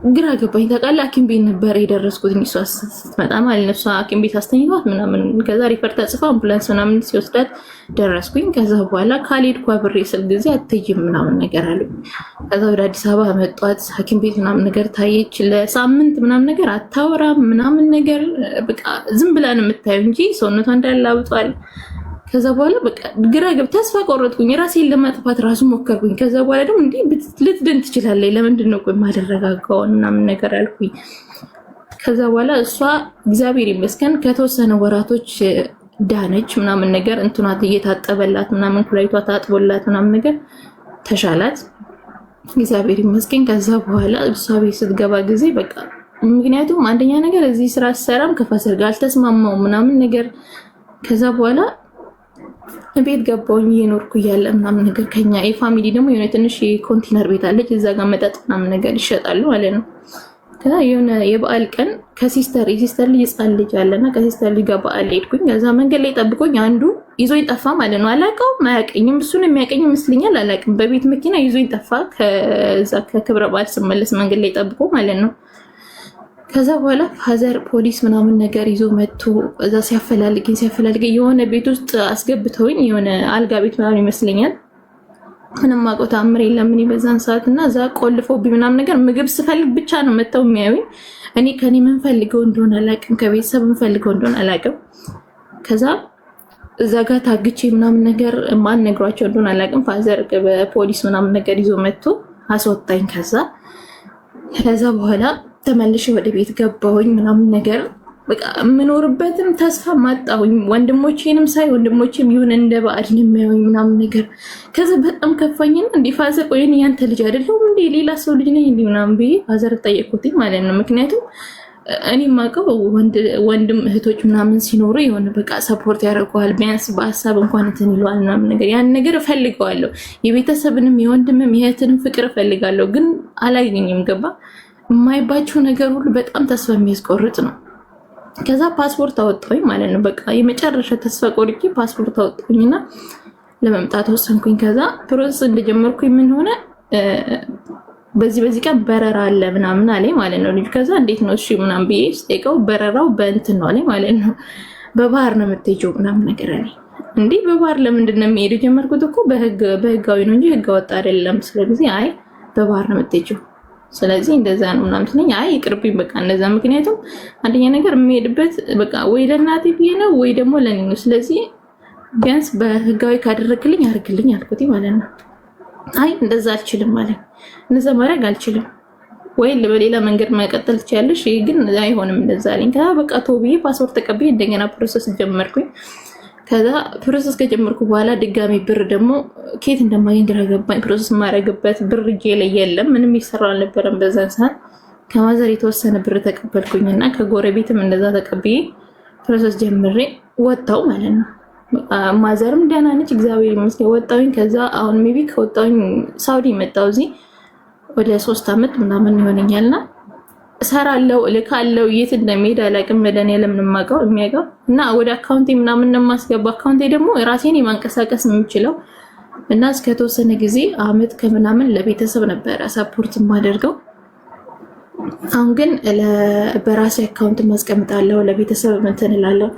[SPEAKER 3] ግራ ገባኝ። ታውቃለህ ሐኪም ቤት ነበር የደረስኩት እሷ ስትመጣ ማለት ነው። እሷ ሐኪም ቤት አስተኝቷት ምናምን ከዛ ሪፈር ተጽፋ አምቡላንስ ምናምን ሲወስዳት ደረስኩኝ። ከዛ በኋላ ካልሄድኩ አብሬ ስል ጊዜ አትሄጂም ምናምን ነገር አሉ። ከዛ ወደ አዲስ አበባ መጧት። ሐኪም ቤት ምናምን ነገር ታየች። ለሳምንት ምናምን ነገር አታወራም ምናምን ነገር በቃ ዝም ብላ ነው የምታየው እንጂ ሰውነቷ እንዳለ አብጧል። ከዛ በኋላ በቃ ግራ ተስፋ ቆረጥኩኝ። ራሴን ለማጥፋት ራሱ ሞከርኩኝ። ከዛ በኋላ ደግሞ እንዴ ልትድን ትችላለች፣ ለምንድን ነው ቆይ ማደረጋጋው ምናምን ነገር አልኩኝ። ከዛ በኋላ እሷ እግዚአብሔር ይመስገን ከተወሰነ ወራቶች ዳነች ምናምን ነገር። እንትናት እየታጠበላት ምናምን ኩላሊቷ ታጥቦላት ምናምን ነገር ተሻላት እግዚአብሔር ይመስገን። ከዛ በኋላ እሷ ቤት ስትገባ ጊዜ በቃ ምክንያቱም አንደኛ ነገር እዚህ ስራ ሰራም ከፋዘር ጋር አልተስማማው ምናምን ነገር። ከዛ በኋላ ቤት ገባሁኝ እየኖርኩ እያለ ምናምን ነገር ከኛ የፋሚሊ ደግሞ የሆነ ትንሽ የኮንቲነር ቤት አለች። እዛ ጋር መጠጥ ምናምን ነገር ይሸጣሉ ማለት ነው። ከዛ የሆነ የበዓል ቀን የሲስተር ልጅ ህፃን ልጅ አለና ከሲስተር ልጅ ጋር በዓል ሄድኩኝ። ከዛ መንገድ ላይ ጠብቆኝ አንዱ ይዞኝ ጠፋ ማለት ነው። አላውቀውም፣ አያውቀኝም። እሱን የሚያውቀኝ ይመስለኛል፣ አላውቅም። በቤት መኪና ይዞኝ ጠፋ። ከዛ ከክብረ በዓል ስመለስ መንገድ ላይ ጠብቆ ማለት ነው። ከዛ በኋላ ፋዘር ፖሊስ ምናምን ነገር ይዞ መጥቶ እዛ ሲያፈላልገኝ የሆነ ቤት ውስጥ አስገብተውኝ የሆነ አልጋ ቤት ምናምን ይመስለኛል። ምንም አውቀው ተአምር የለም እኔ በዛን ሰዓት እና እዛ ቆልፎብኝ ምናምን ነገር ምግብ ስፈልግ ብቻ ነው መጥተው የሚያዩኝ። እኔ ከኔ የምንፈልገው እንደሆነ አላውቅም፣ ከቤተሰብ የምንፈልገው እንደሆነ አላውቅም። ከዛ እዛ ጋር ታግቼ ምናምን ነገር ማን ነግሯቸው እንደሆነ አላውቅም። ፋዘር በፖሊስ ምናምን ነገር ይዞ መጥቶ አስወጣኝ። ከዛ በኋላ ተመልሼ ወደ ቤት ገባሁኝ ምናምን ነገር። በቃ የምኖርበትም ተስፋ ማጣሁኝ። ወንድሞቼንም ሳይ ወንድሞቼም ይሁን እንደ ባዕድ ነው የሚያዩኝ ምናምን ነገር። ከዛ በጣም ከፋኝና እንዴ ፋዘር ቆይ እኔ ያንተ ልጅ አይደለሁም እንዴ ሌላ ሰው ልጅ ነኝ እንዴ ምናምን ብዬ ፋዘር ጠየቅኩትኝ ማለት ነው። ምክንያቱም እኔ የማውቀው ወንድም እህቶች ምናምን ሲኖሩ የሆነ በቃ ሰፖርት ያደርገዋል፣ ቢያንስ በሀሳብ እንኳን እንትን ይለዋል ምናምን ነገር። ያን ነገር እፈልገዋለሁ። የቤተሰብንም የወንድምም የእህትንም ፍቅር እፈልጋለሁ፣ ግን አላገኝም። ገባ የማይባቸው ነገር ሁሉ በጣም ተስፋ የሚያስቆርጥ ነው። ከዛ ፓስፖርት አወጣሁኝ ማለት ነው። በቃ የመጨረሻ ተስፋ ቆርጬ ፓስፖርት አወጣሁኝና ለመምጣት ወሰንኩኝ። ከዛ ፕሮሰስ እንደጀመርኩኝ ምን ሆነ በዚህ ቀን በረራ አለ ምናምን አለኝ ማለት ነው ልጅ። ከዛ እንዴት ነው እሺ ምናምን ብዬ ስጠይቀው በረራው በእንትን ነው አለኝ ማለት ነው። በባህር ነው የምትሄጂው ምናምን ነገር አለኝ። እንዴ በባህር ለምንድን ነው የሚሄደው? ጀመርኩት እኮ በህጋዊ ነው እንጂ ህገ ወጥ አይደለም። ስለዚህ አይ በባህር ነው የምትሄጂው፣ ስለዚህ እንደዛ ነው ምናምን ትለኝ። አይ ይቅርብኝ በቃ እንደዛ። ምክንያቱም አንደኛ ነገር የሚሄድበት በቃ ወይ ለእናቴ ብዬ ነው ወይ ደግሞ ለኔ ነው። ስለዚህ ቢያንስ በህጋዊ ካደረግልኝ አድርግልኝ አልኩት ማለት ነው። አይ እንደዛ አልችልም ማለት እንደዛ ማድረግ አልችልም፣ ወይ በሌላ መንገድ መቀጠል ትችያለሽ፣ ይሄ ግን አይሆንም እንደዛ አለኝ። ከዛ በቃ ተው ብዬ ፓስፖርት ተቀብዬ እንደገና ፕሮሰስ ጀመርኩኝ። ከዛ ፕሮሰስ ከጀመርኩ በኋላ ድጋሚ ብር ደግሞ ኬት እንደማገኝ ግራ ገባኝ። ፕሮሰስ የማደርግበት ብር እጄ ላይ የለም፣ ምንም ይሰራ አልነበረም በዛን ሰዓት። ከማዘር የተወሰነ ብር ተቀበልኩኝና ከጎረቤትም እንደዛ ተቀብዬ ፕሮሰስ ጀምሬ ወጣው ማለት ነው። ማዘርም ደህና ነች እግዚአብሔር ይመስገን። ወጣሁኝ። ከዛ አሁን ሜቢ ከወጣሁኝ ሳውዲ መጣሁ። እዚህ ወደ 3 አመት ምናምን ይሆነኛልና እሰራለሁ፣ እልካለሁ። የት እንደሚሄድ አላውቅም። መድኃኒዓለም ነው የሚያውቀው። እና ወደ አካውንቴ ምናምን ነው የማስገባው። አካውንቴ ደግሞ ራሴን የማንቀሳቀስ የምችለው እና እስከተወሰነ ጊዜ አመት ከምናምን ለቤተሰብ ነበረ ሰፖርት የማደርገው። አሁን ግን በራሴ አካውንት ማስቀምጣለሁ፣ ለቤተሰብ እንትን እላለሁ።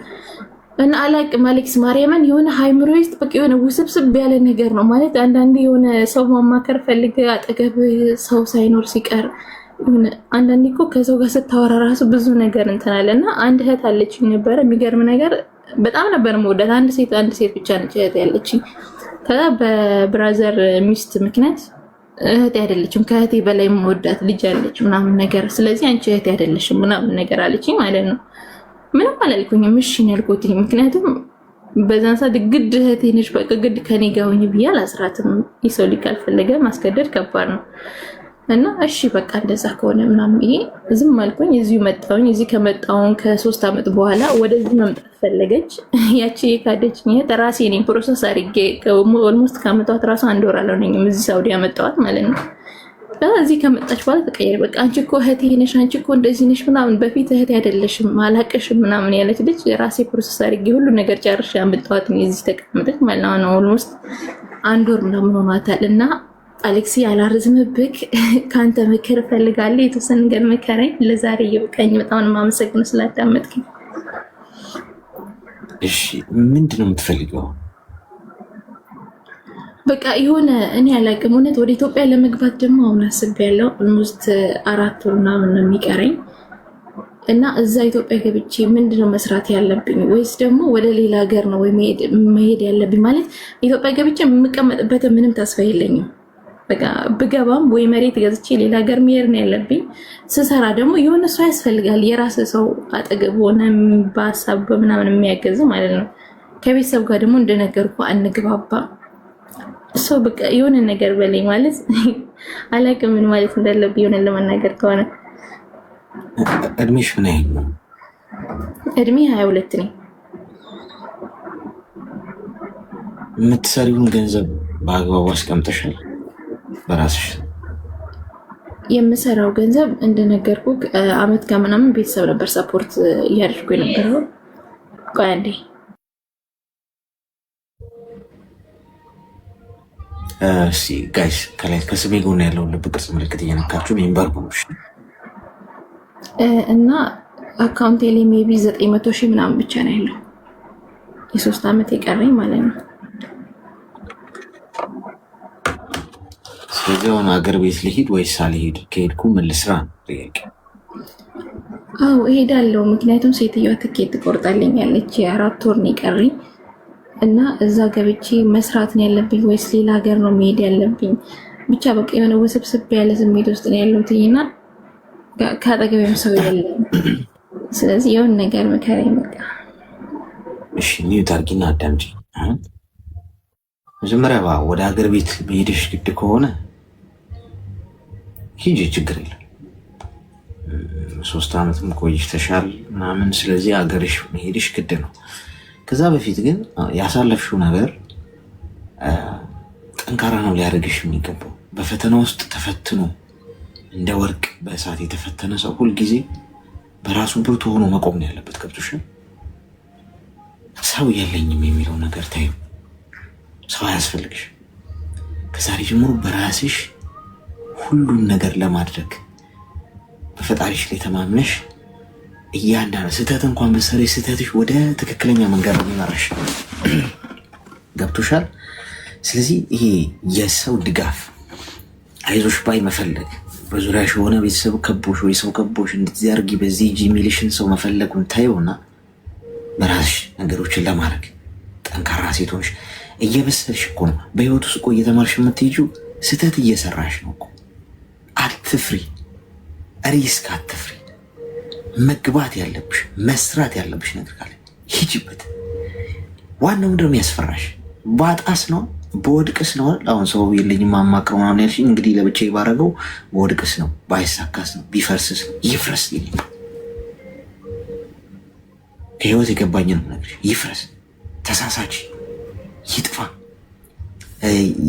[SPEAKER 3] እና አላውቅም አሌክስ ማርያምን የሆነ ሃይምሮ ውስጥ በቃ የሆነ ውስብስብ ያለ ነገር ነው ማለት። አንዳንዴ የሆነ ሰው ማማከር ፈልገ አጠገብ ሰው ሳይኖር ሲቀር አንዳንዴ እኮ ከሰው ጋር ስታወራ ራሱ ብዙ ነገር እንትን አለ። እና አንድ እህት አለችኝ ነበረ። የሚገርም ነገር በጣም ነበር መወዳት። አንድ ሴት ብቻ ነች እህት ያለችኝ። ከዛ በብራዘር ሚስት ምክንያት እህቴ አይደለችም፣ ከእህቴ በላይ መወዳት ልጅ አለች ምናምን ነገር። ስለዚህ አንቺ እህቴ አይደለሽም ምናምን ነገር አለችኝ ማለት ነው። ምንም አላልኩኝም፣ እሺ ነው ያልኩት። ምክንያቱም በዛን ሰዓት ግድ እህቴ ነች በቃ ግድ ከኔ ጋር ሆኜ ብዬ አላስራትም። የሰው ልጅ ካልፈለገ ማስገደድ ከባድ ነው። እና እሺ በቃ እንደዛ ከሆነ ምናምን ይሄ ዝም አልኩኝ። እዚሁ መጣሁኝ። እዚህ ከመጣሁን ከ3 አመት በኋላ ወደዚህ መምጣት ፈለገች። ያቺ የካደችኝ እህት ራሴ ነኝ ፕሮሰስ አድርጌ ኦልሞስት ካመጣኋት ራሱ 1 ወር አልሆነኝም እዚህ ሳውዲ ያመጣኋት ማለት ነው። እዚህ ከመጣች በኋላ ተቀየረ። በቃ አንቺ እኮ እህቴ ነሽ፣ አንቺ እኮ እንደዚህ ነሽ ምናምን፣ በፊት እህቴ አይደለሽም አላቅሽም ምናምን ያለች ልጅ ራሴ ፕሮሰስ አድርጌ ሁሉ ነገር ጨርሼ አመጣኋት። እዚህ ተቀመጠች ማለት ነው። ኦልሞስት 1 ወር ምናምን ሆኗታል። እና አሌክሲ አላርዝምብክ፣ ከአንተ ምክር እፈልጋለሁ። የተወሰነ ነገር ምከረኝ። ለዛሬ እየበቃኝ በጣም ነው የማመሰግነው ስላዳመጥከኝ።
[SPEAKER 1] እሺ ምንድን ነው የምትፈልገው?
[SPEAKER 3] በቃ የሆነ እኔ አላውቅም። እውነት ወደ ኢትዮጵያ ለመግባት ደግሞ አሁን አስቤያለሁ። ኦልሞስት 4 ወር ምናምን ነው የሚቀረኝ እና እዛ ኢትዮጵያ ገብቼ ምንድነው መስራት ያለብኝ? ወይስ ደግሞ ወደ ሌላ ሀገር ነው ወይ መሄድ ያለብኝ? ማለት ኢትዮጵያ ገብቼ የምቀመጥበት ምንም ተስፋ የለኝም። በቃ ብገባም ወይ መሬት ገዝቼ ሌላ ሀገር መሄድ ነው ያለብኝ። ስሰራ ደግሞ የሆነ ሰው ያስፈልጋል፣ የራስ ሰው አጠገብ ሆነ በሀሳብ በምናምን የሚያገዝ ማለት ነው። ከቤተሰብ ጋር ደግሞ እንደነገርኩ አንግባባ ሰው በቃ የሆነ ነገር በለኝ ማለት አላውቅም ምን ማለት እንዳለብኝ የሆነ ለመናገር ከሆነ።
[SPEAKER 1] እድሜሽ ምን ያህል ነው?
[SPEAKER 3] እድሜ 22 ነኝ።
[SPEAKER 1] የምትሰሪውን ገንዘብ በአግባቡ አስቀምጠሻል? በራስሽ
[SPEAKER 3] የምሰራው ገንዘብ እንደነገርኩ አመት ከምናምን ቤተሰብ ነበር ሰፖርት እያደረኩ የነበረው። ቆይ አንዴ
[SPEAKER 1] ጋይስ ከላይ ከስሜ ጎን ያለውን ልብ ቅርጽ ምልክት እየነካችሁ ሜምበር ሆኑ
[SPEAKER 3] እና አካውንቴ ላይ ሜቢ 900,000 ምናምን ብቻ ነው ያለው። የ3 አመት የቀረኝ ማለት ነው።
[SPEAKER 1] ስለዚህ አሁን ሀገር ቤት ልሂድ ወይስ አልሄድ? ከሄድኩ ምን ልስራ ነው ጥያቄ።
[SPEAKER 3] አዎ እሄዳለሁ፣ ምክንያቱም ሴትዮዋ ትኬት ትቆርጣልኛለች። የ4 ወር ነው የቀረኝ እና እዛ ገብቼ መስራት ነው ያለብኝ ወይስ ሌላ ሀገር ነው መሄድ ያለብኝ? ብቻ በቃ የሆነ ውስብስብ ያለ ስሜት ውስጥ ነው ያለሁት እና ከአጠገቤም ሰው የለም። ስለዚህ የሆነ ነገር ምከረኝ በቃ።
[SPEAKER 1] እሺ ሚዩት አድርጊና አዳምጪ። መጀመሪያ ወደ ሀገር ቤት መሄድሽ ግድ ከሆነ ሂጂ፣ ችግር የለም። 3 አመትም ቆይተሻል ምናምን፣ ስለዚህ ሀገርሽ መሄድሽ ግድ ነው። ከዛ በፊት ግን ያሳለፍሽው ነገር ጠንካራ ነው ሊያደርግሽ የሚገባው። በፈተና ውስጥ ተፈትኖ እንደ ወርቅ በእሳት የተፈተነ ሰው ሁልጊዜ በራሱ ብርቱ ሆኖ መቆም ነው ያለበት። ገብቶሻል? ሰው የለኝም የሚለው ነገር ታዩ። ሰው አያስፈልግሽ። ከዛሬ ጀምሮ በራስሽ ሁሉን ነገር ለማድረግ በፈጣሪሽ ላይ ተማምነሽ እያንዳንዱ ስህተት እንኳን በሰሪ ስህተትሽ ወደ ትክክለኛ መንገድ የሚመራሽ ገብቶሻል። ስለዚህ ይሄ የሰው ድጋፍ አይዞሽ ባይ መፈለግ በዙሪያሽ የሆነ ቤተሰብ ከቦሽ ወይ ሰው ከቦሽ እንድትዘርጊ በዚህ ጂ ሚሊሽን ሰው መፈለጉን ታየውና በራስሽ ነገሮችን ለማድረግ ጠንካራ ሴት ሆነሽ እየበሰልሽ እኮ ነው በህይወት ውስጥ እኮ እየተማርሽ የምትሄጂው። ስህተት እየሰራሽ ነው እኮ። አትፍሪ፣ ሪስክ አትፍሪ። መግባት ያለብሽ መስራት ያለብሽ ነገር ካለ ሂጂበት። ዋናው ምንድን ነው የሚያስፈራሽ? ባጣስ ነው በወድቅስ ነው። አሁን ሰው የለኝም ማማክረው ምናምን ያልሽኝ፣ እንግዲህ ለብቻዬ ባረገው በወድቅስ ነው፣ ባይሳካስ ነው፣ ቢፈርስስ ነው። ይፍረስ። ከህይወት የገባኝ ነው ነገር ይፍረስ፣ ተሳሳች፣ ይጥፋ፣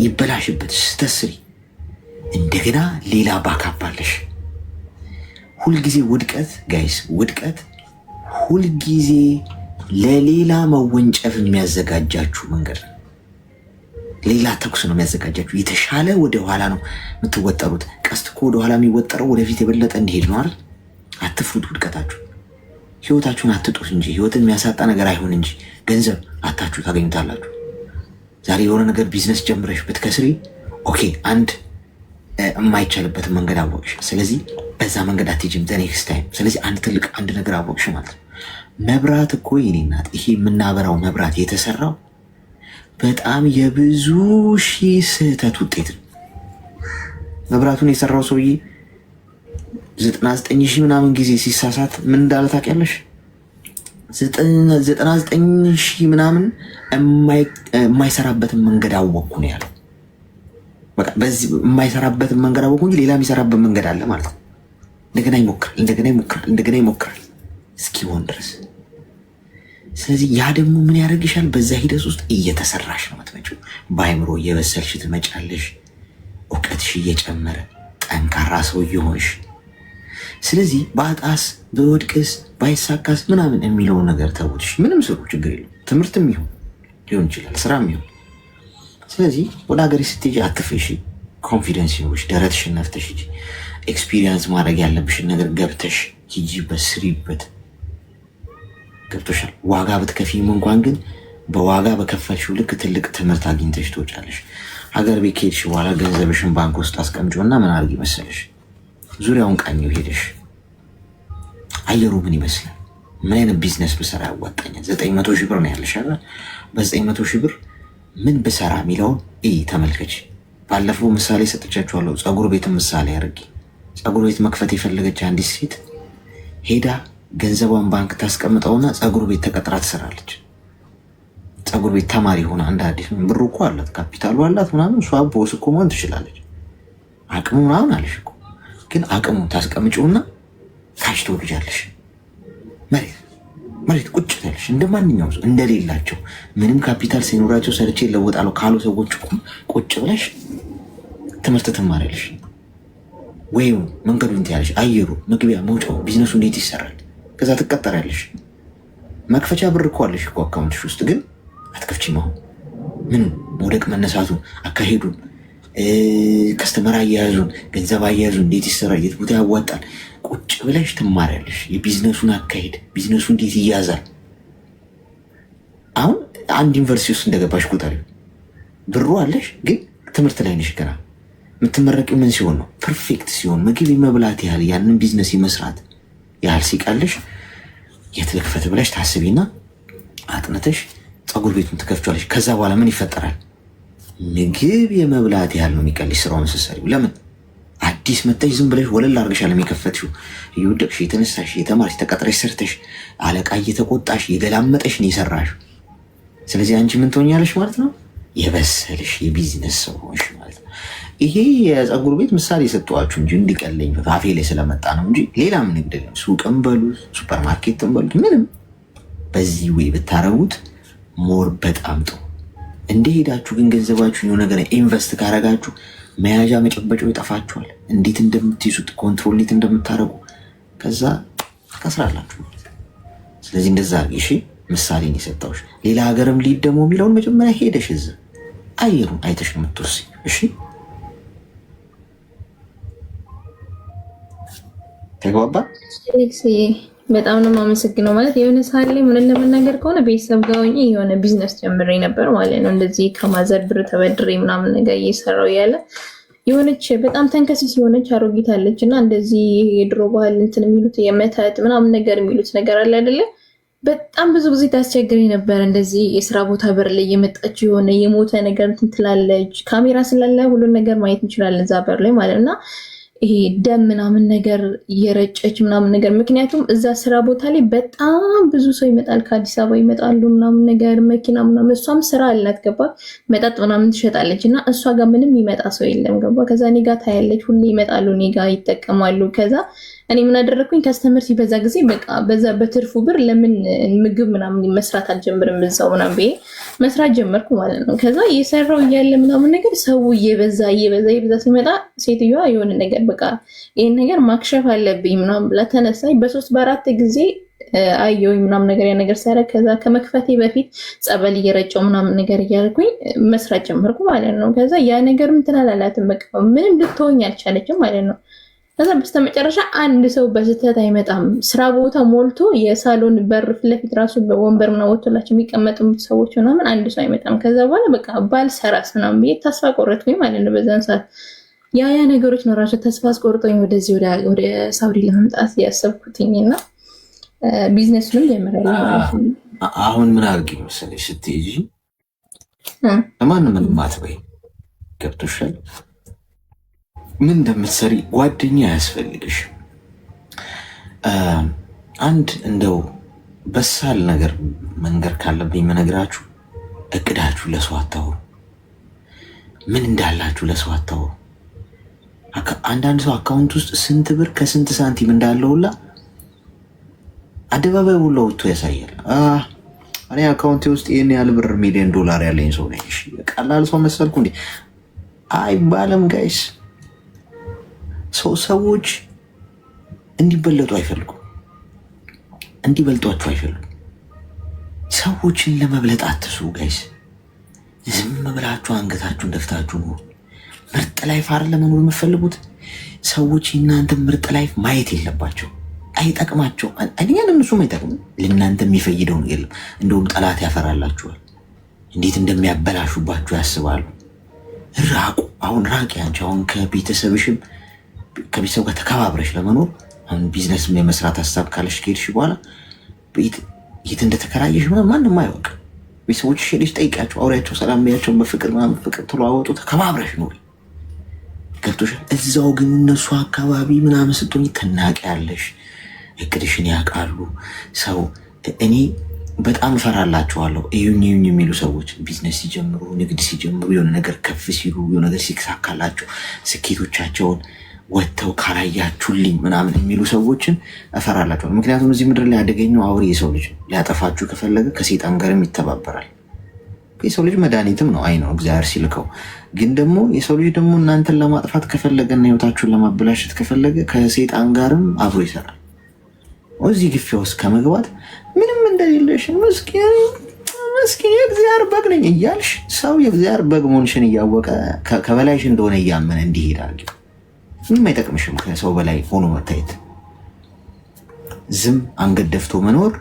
[SPEAKER 1] ይበላሽበት፣ ስህተት ስሪ፣ እንደገና ሌላ ባካፕ አለሽ። ሁልጊዜ ውድቀት ጋይስ፣ ውድቀት ሁልጊዜ ለሌላ መወንጨፍ የሚያዘጋጃችሁ መንገድ ነው። ሌላ ተኩስ ነው የሚያዘጋጃችሁ። የተሻለ ወደኋላ ነው የምትወጠሩት። ቀስት እኮ ወደኋላ የሚወጠረው ወደፊት የበለጠ እንዲሄድ ነው አይደል? አትፍሩት ውድቀታችሁ። ህይወታችሁን አትጡት እንጂ ህይወትን የሚያሳጣ ነገር አይሆን እንጂ ገንዘብ አታችሁ ታገኙታላችሁ። ዛሬ የሆነ ነገር ቢዝነስ ጀምረሽ ብትከስሪ ኦኬ፣ አንድ የማይቻልበትን መንገድ አወቅሽ። ስለዚህ በዛ መንገድ አትሄጂም ዘ ኔክስት ታይም። ስለዚህ አንድ ትልቅ አንድ ነገር አወቅሽ ማለት ነው። መብራት እኮ የኔ እናት፣ ይሄ የምናበራው መብራት የተሰራው በጣም የብዙ ሺህ ስህተት ውጤት ነው። መብራቱን የሰራው ሰውዬ 99 ሺህ ምናምን ጊዜ ሲሳሳት ምን እንዳለ ታውቂያለሽ? 99 ሺህ ምናምን የማይሰራበትን መንገድ አወቅኩ ነው ያለው። በቃ በዚህ የማይሰራበትን መንገድ አወቅኩ እንጂ ሌላ የሚሰራበት መንገድ አለ ማለት ነው። እንደገና ይሞክራል፣ እንደገና ይሞክራል፣ እንደገና ይሞክራል እስኪሆን ድረስ። ስለዚህ ያ ደግሞ ምን ያደርግሻል? በዛ ሂደት ውስጥ እየተሰራሽ ነው የምትመጪው። በአይምሮ እየበሰልሽ ትመጫለሽ፣ እውቀትሽ እየጨመረ ጠንካራ ሰው እየሆንሽ። ስለዚህ ባጣስ በወድቅስ ባይሳካስ ምናምን የሚለውን ነገር ተውትሽ። ምንም ስሩ፣ ችግር የለም። ትምህርትም ይሁን ሊሆን ይችላል፣ ስራም ይሁን። ስለዚህ ወደ ሀገሬ ስትሄጂ አትፍሪ። ኮንፊደንስ ይኖርሽ፣ ደረትሽን ነፍተሽ ሂጂ። ኤክስፒሪየንስ ማድረግ ያለብሽን ነገር ገብተሽ ሂጂበት፣ ስሪበት። ገብቶሻል? ዋጋ ብትከፊም እንኳን ግን በዋጋ በከፈልሽው ልክ ትልቅ ትምህርት አግኝተሽ ትወጫለሽ። ሀገር ቤት ከሄድሽ በኋላ ገንዘብሽን ባንክ ውስጥ አስቀምጪውና ምን አድርጊ መሰለሽ፣ ዙሪያውን ቃኘው ሄደሽ አየሩ ምን ይመስላል፣ ምን አይነት ቢዝነስ ብሰራ ያዋጣኛል። 900 ሺህ ብር ነው ያለሽ አይደል? በ900 ሺህ ብር ምን ብሰራ የሚለውን ተመልከች። ባለፈው ምሳሌ ሰጥቻችኋለሁ። ፀጉር ቤት ምሳሌ አድርጊ። ፀጉር ቤት መክፈት የፈለገች አንዲት ሴት ሄዳ ገንዘቧን ባንክ ታስቀምጠውና ፀጉር ቤት ተቀጥራ ትሰራለች። ፀጉር ቤት ተማሪ ሆና አንድ አዲስ ብሩ እኮ አላት፣ ካፒታሉ አላት ምናምን። እሷ ቦስ እኮ መሆን ትችላለች፣ አቅሙ ምናምን አለሽ እኮ። ግን አቅሙ ታስቀምጪውና ታች ትወርጃለሽ። መሬት ቁጭ ትያለሽ። እንደ ማንኛውም ሰው እንደሌላቸው ምንም ካፒታል ሲኖራቸው ሰርቼ እለወጣለሁ ካሉ ሰዎች ቁጭ ብለሽ ትምህርት ትማሪያለሽ። ወይም መንገዱን ትያለሽ፣ አየሩ፣ መግቢያ መውጫው፣ ቢዝነሱ እንዴት ይሰራል። ከዛ ትቀጠሪያለሽ። መክፈቻ ብር እኮ አለሽ እኮ አካውንትሽ ውስጥ፣ ግን አትከፍቺም። አሁን ምን መውደቅ መነሳቱን፣ አካሄዱን፣ ከስተመር አያያዙን፣ ገንዘብ አያያዙን እንዴት ይሰራል፣ የት ቦታ ያዋጣል፣ ቁጭ ብለሽ ትማሪያለሽ። የቢዝነሱን አካሄድ፣ ቢዝነሱ እንዴት ይያዛል። አሁን አንድ ዩኒቨርሲቲ ውስጥ እንደገባሽ ቁጠሪ። ብሩ አለሽ፣ ግን ትምህርት ላይ ነሽ ገና። የምትመረቂው ምን ሲሆን ነው? ፐርፌክት ሲሆን፣ ምግብ የመብላት ያህል ያንን ቢዝነስ የመስራት ያህል ሲቃልሽ የት ልክፈት ብለሽ ታስቢና አጥነተሽ ፀጉር ቤቱን ትከፍቻለሽ። ከዛ በኋላ ምን ይፈጠራል? ምግብ የመብላት ያህል ነው የሚቀልሽ ስራውን ስትሰሪው። ለምን? አዲስ መጥተሽ ዝም ብለሽ ወለል አድርገሻል የሚከፈትሽው። እየወደቅሽ የተነሳሽ የተማርሽ ተቀጥረሽ ሰርተሽ አለቃ እየተቆጣሽ የገላመጠሽ ነው የሰራሽው። ስለዚህ አንቺ ምን ትሆኛለሽ ማለት ነው? የበሰልሽ የቢዝነስ ሰው ሆንሽ ማለት ነው። ይሄ የፀጉር ቤት ምሳሌ የሰጠኋችሁ እንጂ እንዲቀለኝ በአፌ ላይ ስለመጣ ነው እንጂ ሌላ ምን ይግደለም። ሱቅም በሉት ሱፐርማርኬትም በሉት ምንም በዚህ ወይ ብታረጉት ሞር በጣም ጥሩ። እንደሄዳችሁ ግን ገንዘባችሁ የሆነ ነገር ኢንቨስት ካረጋችሁ መያዣ መጨበጫው ይጠፋችኋል። እንዴት እንደምትይዙት ኮንትሮል እንዴት እንደምታረጉ ከዛ ታስራላችሁ። ስለዚህ እንደዛ አድርጊ። እሺ ምሳሌን የሰጠሁሽ። ሌላ ሀገርም ሊድ ደግሞ የሚለውን መጀመሪያ ሄደሽ እዛ አየሩን አይተሽ ነው የምትወስኝ። እሺ ተግባባ።
[SPEAKER 3] በጣም ነው የማመሰግነው። ማለት የሆነ ሰዓት ላይ ምን ለመናገር ከሆነ ቤተሰብ ጋር ሆኜ የሆነ ቢዝነስ ጀምሬ ነበር ማለት ነው። እንደዚህ ከማዘር ብር ተበድሬ ምናምን ነገር እየሰራው ያለ የሆነች በጣም ተንከሲስ የሆነች አሮጊት አለች እና እንደዚህ የድሮ ባህል እንትን የሚሉት የመተት ምናምን ነገር የሚሉት ነገር አለ አይደለ? በጣም ብዙ ጊዜ ታስቸግረኝ ነበር። እንደዚህ የስራ ቦታ በር ላይ የመጣች የሆነ የሞተ ነገር እንትን ትላለች። ካሜራ ስላለ ሁሉን ነገር ማየት እንችላለን እዛ በር ላይ ማለት እና ይሄ ደም ምናምን ነገር እየረጨች ምናምን ነገር ምክንያቱም እዛ ስራ ቦታ ላይ በጣም ብዙ ሰው ይመጣል። ከአዲስ አበባ ይመጣሉ ምናምን ነገር መኪና ምናምን። እሷም ስራ አላት ገባ፣ መጠጥ ምናምን ትሸጣለች እና እሷ ጋር ምንም ይመጣ ሰው የለም ገባ። ከዛ እኔ ጋር ታያለች፣ ሁሌ ይመጣሉ፣ እኔ ጋር ይጠቀማሉ። ከዛ እኔ ምን አደረግኩኝ? ከስተመር ሲበዛ ጊዜ በቃ በዛ በትርፉ ብር ለምን ምግብ ምናምን መስራት አልጀምርም እዛው ምናምን ብዬ መስራት ጀመርኩ ማለት ነው። ከዛ እየሰራው እያለ ምናምን ነገር ሰው እየበዛ ሲመጣ ሴትዮዋ የሆነ ነገር በቃ ይሄን ነገር ማክሸፍ አለብኝ ምናምን ብላ ተነሳኝ። በ3 በ4 ጊዜ አየሁኝ ምናምን ነገር ያ ነገር ሲያደርግ ከዛ ከመክፈቴ በፊት ጸበል እየረጨው ምናምን ነገር እያልኩኝ መስራት ጀመርኩ ማለት ነው። ከዛ ያ ነገር እንትን አላላትም፣ በቃ ምንም ልትሆኝ አልቻለችም ማለት ነው። ከዛ በስተመጨረሻ አንድ ሰው በስህተት አይመጣም። ስራ ቦታ ሞልቶ የሳሎን በር ፊት ለፊት ራሱ በወንበር ምናምን ወጥቶላቸው የሚቀመጡ ሰዎች ምናምን አንድ ሰው አይመጣም። ከዛ በኋላ በቃ ባልሰራስ ምናምን ብዬ ተስፋ ቆረጥኩኝ ማለት ነው። በዛን ሰዓት ያ ነገሮች ነው ራሱ ተስፋ አስቆርጦኝ ወደዚህ ወደ ሳውዲ ለመምጣት ያሰብኩትኝና ቢዝነሱንም ጀምራለሁ ማለት ነው።
[SPEAKER 1] አሁን ምን አድርጊ መሰለሽ ስትሄጂ ለማንም ምንም አትበይ። ገብቶሻል? ምን እንደምትሰሪ ጓደኛ አያስፈልግሽ። አንድ እንደው በሳል ነገር መንገር ካለብኝ መነግራችሁ፣ እቅዳችሁ ለሰው አታውሩ። ምን እንዳላችሁ ለሰው አታውሩ። አንዳንድ ሰው አካውንት ውስጥ ስንት ብር ከስንት ሳንቲም እንዳለው ሁላ አደባባይ ሁላ ወጥቶ ያሳያል። እኔ አካውንቴ ውስጥ ይህን ያህል ብር $1,000,000 ያለኝ ሰው ነኝ። ቀላል ሰው መሰልኩ እንዴ? አይባልም ጋይስ። ሰዎች እንዲበለጡ አይፈልጉም፣ እንዲበልጧችሁ አይፈልጉም። ሰዎችን ለመብለጥ አትስሩ ጋይስ። ዝም ብላችሁ አንገታችሁን ደፍታችሁ ነው። ምርጥ ላይፍ አይደል ለመኖር የምትፈልጉት? ሰዎች እናንተ ምርጥ ላይፍ ማየት የለባቸው፣ አይጠቅማቸው። አንደኛ ለእነሱም አይጠቅም፣ ለእናንተ የሚፈይደው ነገር የለም። እንደውም ጠላት ያፈራላችኋል። እንዴት እንደሚያበላሹባችሁ ያስባሉ። ራቁ። አሁን ራቂ። አንቺ አሁን ከቤተሰብሽም ከቤተሰብ ጋር ተከባብረሽ ለመኖር አሁን ቢዝነስ የመስራት ሀሳብ ካለሽ ከሄድሽ በኋላ የት እንደተከራየሽ ማንም አያውቅ። ቤተሰቦችሽ ሄደሽ ጠይቂያቸው፣ አውሪያቸው፣ ሰላም በያቸው፣ በፍቅር ምናምን ፍቅር ተለዋወጡ፣ ተከባብረሽ ኖሪ። ገብቶሻል? እዛው ግን እነሱ አካባቢ ምናምን ስትሆኝ ትናቂያለሽ። እቅድሽን ያውቃሉ። ሰው እኔ በጣም እፈራላቸዋለሁ። እዩኝ የሚሉ ሰዎች ቢዝነስ ሲጀምሩ፣ ንግድ ሲጀምሩ፣ የሆነ ነገር ከፍ ሲሉ፣ የሆነ ነገር ሲሳካላቸው፣ ስኬቶቻቸውን ወጥተው ካላያችሁልኝ ምናምን የሚሉ ሰዎችን እፈራላቸዋለሁ። ምክንያቱም እዚህ ምድር ላይ አደገኛው አውሬ የሰው ልጅ ሊያጠፋችሁ ከፈለገ ከሴጣን ጋርም ይተባበራል። የሰው ልጅ መድኃኒትም ነው፣ አይ ነው እግዚአብሔር ሲልከው። ግን ደግሞ የሰው ልጅ ደግሞ እናንተን ለማጥፋት ከፈለገና ህይወታችሁን ለማበላሸት ከፈለገ ከሴጣን ጋርም አብሮ ይሰራል። እዚህ ግፊያ ውስጥ ከመግባት ምንም እንደሌለሽ መስኪን የእግዚአብሔር በግ ነኝ እያልሽ ሰው የእግዚአብሔር በግ መሆንሽን እያወቀ ከበላይሽ እንደሆነ እያመነ እንዲሄድ አድርጊ። ምንም አይጠቅምሽም ከሰው በላይ ሆኖ መታየት። ዝም አንገት ደፍቶ መኖር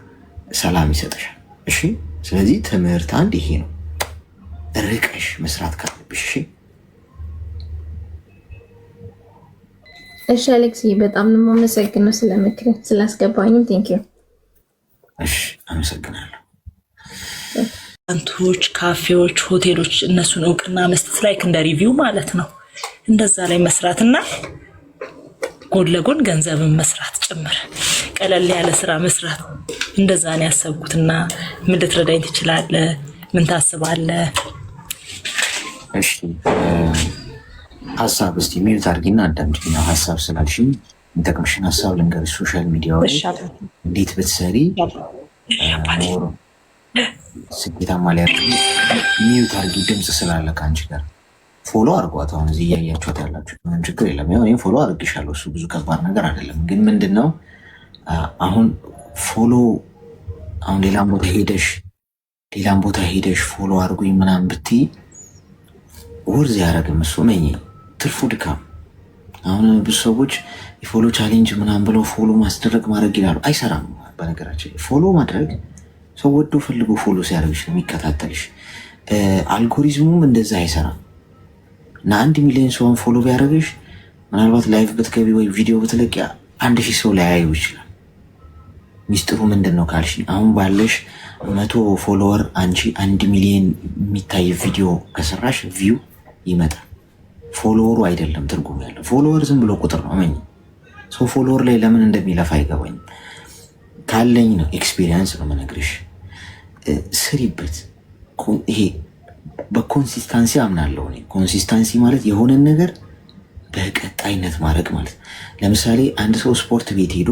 [SPEAKER 1] ሰላም ይሰጥሻል። እሺ፣ ስለዚህ ትምህርት አንድ ይሄ ነው። ርቀሽ መስራት ካለብሽ እሺ።
[SPEAKER 3] እሺ አሌክስ፣ በጣም ነው የማመሰግነው ስለምክር ስላስገባኝም ቴንኪዩ።
[SPEAKER 1] እሺ፣ አመሰግናለሁ።
[SPEAKER 4] አንቶች፣ ካፌዎች፣ ሆቴሎች እነሱን እውቅና መስጠት ላይክ እንደ ሪቪው ማለት ነው። እንደዛ ላይ መስራትና ጎን ለጎን ገንዘብን መስራት ጭምር ቀለል ያለ ስራ መስራት እንደዛ ነው ያሰብኩትና ምን ልትረዳኝ ትችላለህ? ምን ታስባለህ?
[SPEAKER 1] እሺ ሀሳብ እስቲ ሚዩት አድርጊና አዳምጪኝ። ሀሳብ ስላልሽኝ የሚጠቅምሽን ሀሳብ ልንገርሽ። ሶሻል ሚዲያዎች እንዴት ብትሰሪ ስኬታማ ሊያደርግ ሚዩት አድርጊ። ድምፅ ስላለ ከአንቺ ጋር ፎሎ አድርጓት። አሁን እዚህ እያያችኋት ያላችሁ ምንም ችግር የለም። ያው እኔም ፎሎ አድርግሻለሁ። እሱ ብዙ ከባድ ነገር አይደለም። ግን ምንድን ነው አሁን ፎሎ አሁን ሌላም ቦታ ሄደሽ ፎሎ አድርጉኝ ምናምን ብትይ ወርዝ ያደረግም እሱ ነኝ ትርፉ ድካም። አሁን ብዙ ሰዎች የፎሎ ቻሌንጅ ምናምን ብለው ፎሎ ማስደረግ ማድረግ ይላሉ። አይሰራም። በነገራችን ፎሎ ማድረግ ሰው ወዶ ፈልጎ ፎሎ ሲያደርግሽ ነው የሚከታተልሽ። አልጎሪዝሙም እንደዛ አይሰራም እና 1 ሚሊዮን ሰውን ፎሎ ቢያደርግሽ ምናልባት ላይቭ ብትገቢ ወይ ቪዲዮ ብትለቂ 1000 ሰው ላያዩ ይችላል። ሚስጥሩ ምንድን ነው ካልሽ አሁን ባለሽ 100 ፎሎወር አንቺ 1 ሚሊዮን የሚታይ ቪዲዮ ከሰራሽ ቪው ይመጣል። ፎሎወሩ አይደለም ትርጉም ያለው። ፎሎወር ዝም ብሎ ቁጥር ነው። አመኝ ሰው ፎሎወር ላይ ለምን እንደሚለፋ አይገባኝም። ካለኝ ነው ኤክስፒሪየንስ ነው መነግርሽ። ስሪበት። ይሄ በኮንሲስታንሲ አምናለሁ እኔ። ኮንሲስታንሲ ማለት የሆነን ነገር በቀጣይነት ማድረግ ማለት። ለምሳሌ አንድ ሰው ስፖርት ቤት ሄዶ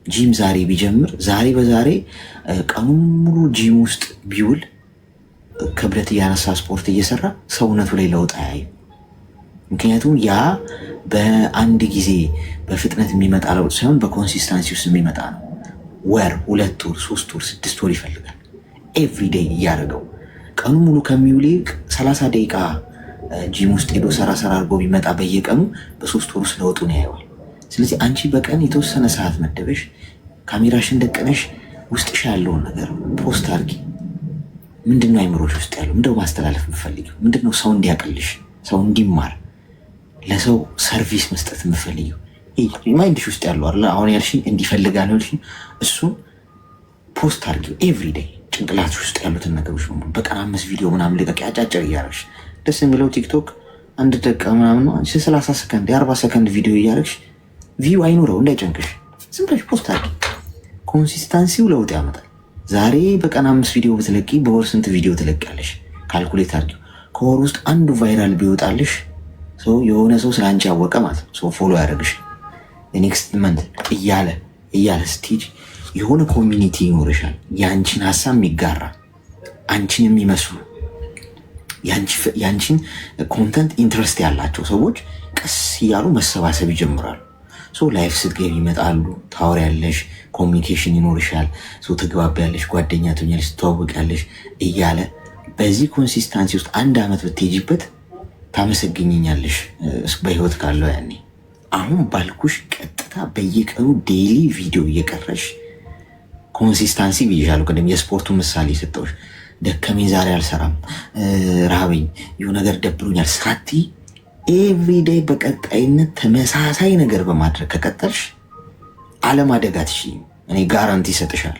[SPEAKER 1] ጂም ዛሬ ቢጀምር ዛሬ በዛሬ ቀኑን ሙሉ ጂም ውስጥ ቢውል ክብደት እያነሳ ስፖርት እየሰራ ሰውነቱ ላይ ለውጥ አያይም። ምክንያቱም ያ በአንድ ጊዜ በፍጥነት የሚመጣ ለውጥ ሳይሆን በኮንሲስታንሲ ውስጥ የሚመጣ ነው። ወር፣ 2 ወር፣ 3 ወር፣ 6 ወር ይፈልጋል። ኤቭሪዴይ እያደረገው ቀኑ ሙሉ ከሚውል ይልቅ 30 ደቂቃ ጂም ውስጥ ሄዶ ሰራ አድርጎ ቢመጣ በየቀኑ በ3 ወር ውስጥ ለውጡን ያየዋል። ስለዚህ አንቺ በቀን የተወሰነ ሰዓት መደበሽ ካሜራሽን ደቀነሽ ውስጥሽ ያለውን ነገር ፖስት አድርጊ። ምንድነው አይምሮሽ ውስጥ ያለው? ምንድነው ማስተላለፍ የምፈልጊው? ምንድነው ሰው እንዲያቀልሽ፣ ሰው እንዲማር፣ ለሰው ሰርቪስ መስጠት የምፈልጊው? ማይንድሽ ውስጥ ያለው አለ አሁን ያልሽኝ እንዲፈልጋል ያልሽኝ እሱን ፖስት አድርጊው ኤቭሪዴይ። ጭንቅላትሽ ውስጥ ያሉትን ነገሮች ነው በቀን 5 ቪዲዮ ምናምን ልቀቂ። አጫጭር እያደረግሽ ደስ የሚለው ቲክቶክ 1 ደቂቃ ምናምን ነው። 30 ሰከንድ 40 ሰከንድ ቪዲዮ እያደረግሽ ቪው አይኖረው እንዳይጨንቅሽ፣ ዝም ብለሽ ፖስት አድርጊ። ኮንሲስታንሲው ለውጥ ያመጣል። ዛሬ በቀን 5 ቪዲዮ ብትለቂ በወር ስንት ቪዲዮ ትለቂያለሽ? ካልኩሌት አድርጊው። ከወር ውስጥ አንዱ ቫይራል ቢወጣልሽ የሆነ ሰው ስለ አንቺ ያወቀ ማለት ነው። ሰው ፎሎ ያደርግሽ። ኔክስት መንት እያለ ስቴጅ የሆነ ኮሚኒቲ ይኖርሻል። የአንቺን ሀሳብ የሚጋራ አንቺን የሚመስሉ የአንቺን ኮንተንት ኢንትረስት ያላቸው ሰዎች ቀስ እያሉ መሰባሰብ ይጀምራሉ። ላይፍ ስትገቢ ይመጣሉ። ታወሪያለሽ፣ ኮሚኒኬሽን ይኖርሻል። ትግባቢያለሽ፣ ጓደኛ ትሆኛለሽ፣ ትተዋወቂያለሽ እያለ በዚህ ኮንሲስታንሲ ውስጥ 1 ዓመት ብትሄጂበት ታመሰግኝኛለሽ በህይወት ካለው ያኔ። አሁን ባልኩሽ ቀጥታ በየቀኑ ዴይሊ ቪዲዮ እየቀረሽ ኮንሲስታንሲ ብይሻለሁ። ቅድም የስፖርቱ ምሳሌ ሰጠሁሽ። ደከመኝ ዛሬ አልሰራም፣ ረሃበኝ፣ የሆነ ነገር ደብሮኛል ሳቲ ኤቭሪዴይ በቀጣይነት ተመሳሳይ ነገር በማድረግ ከቀጠልሽ አለማደጋትሽ እኔ ጋራንቲ ይሰጥሻል።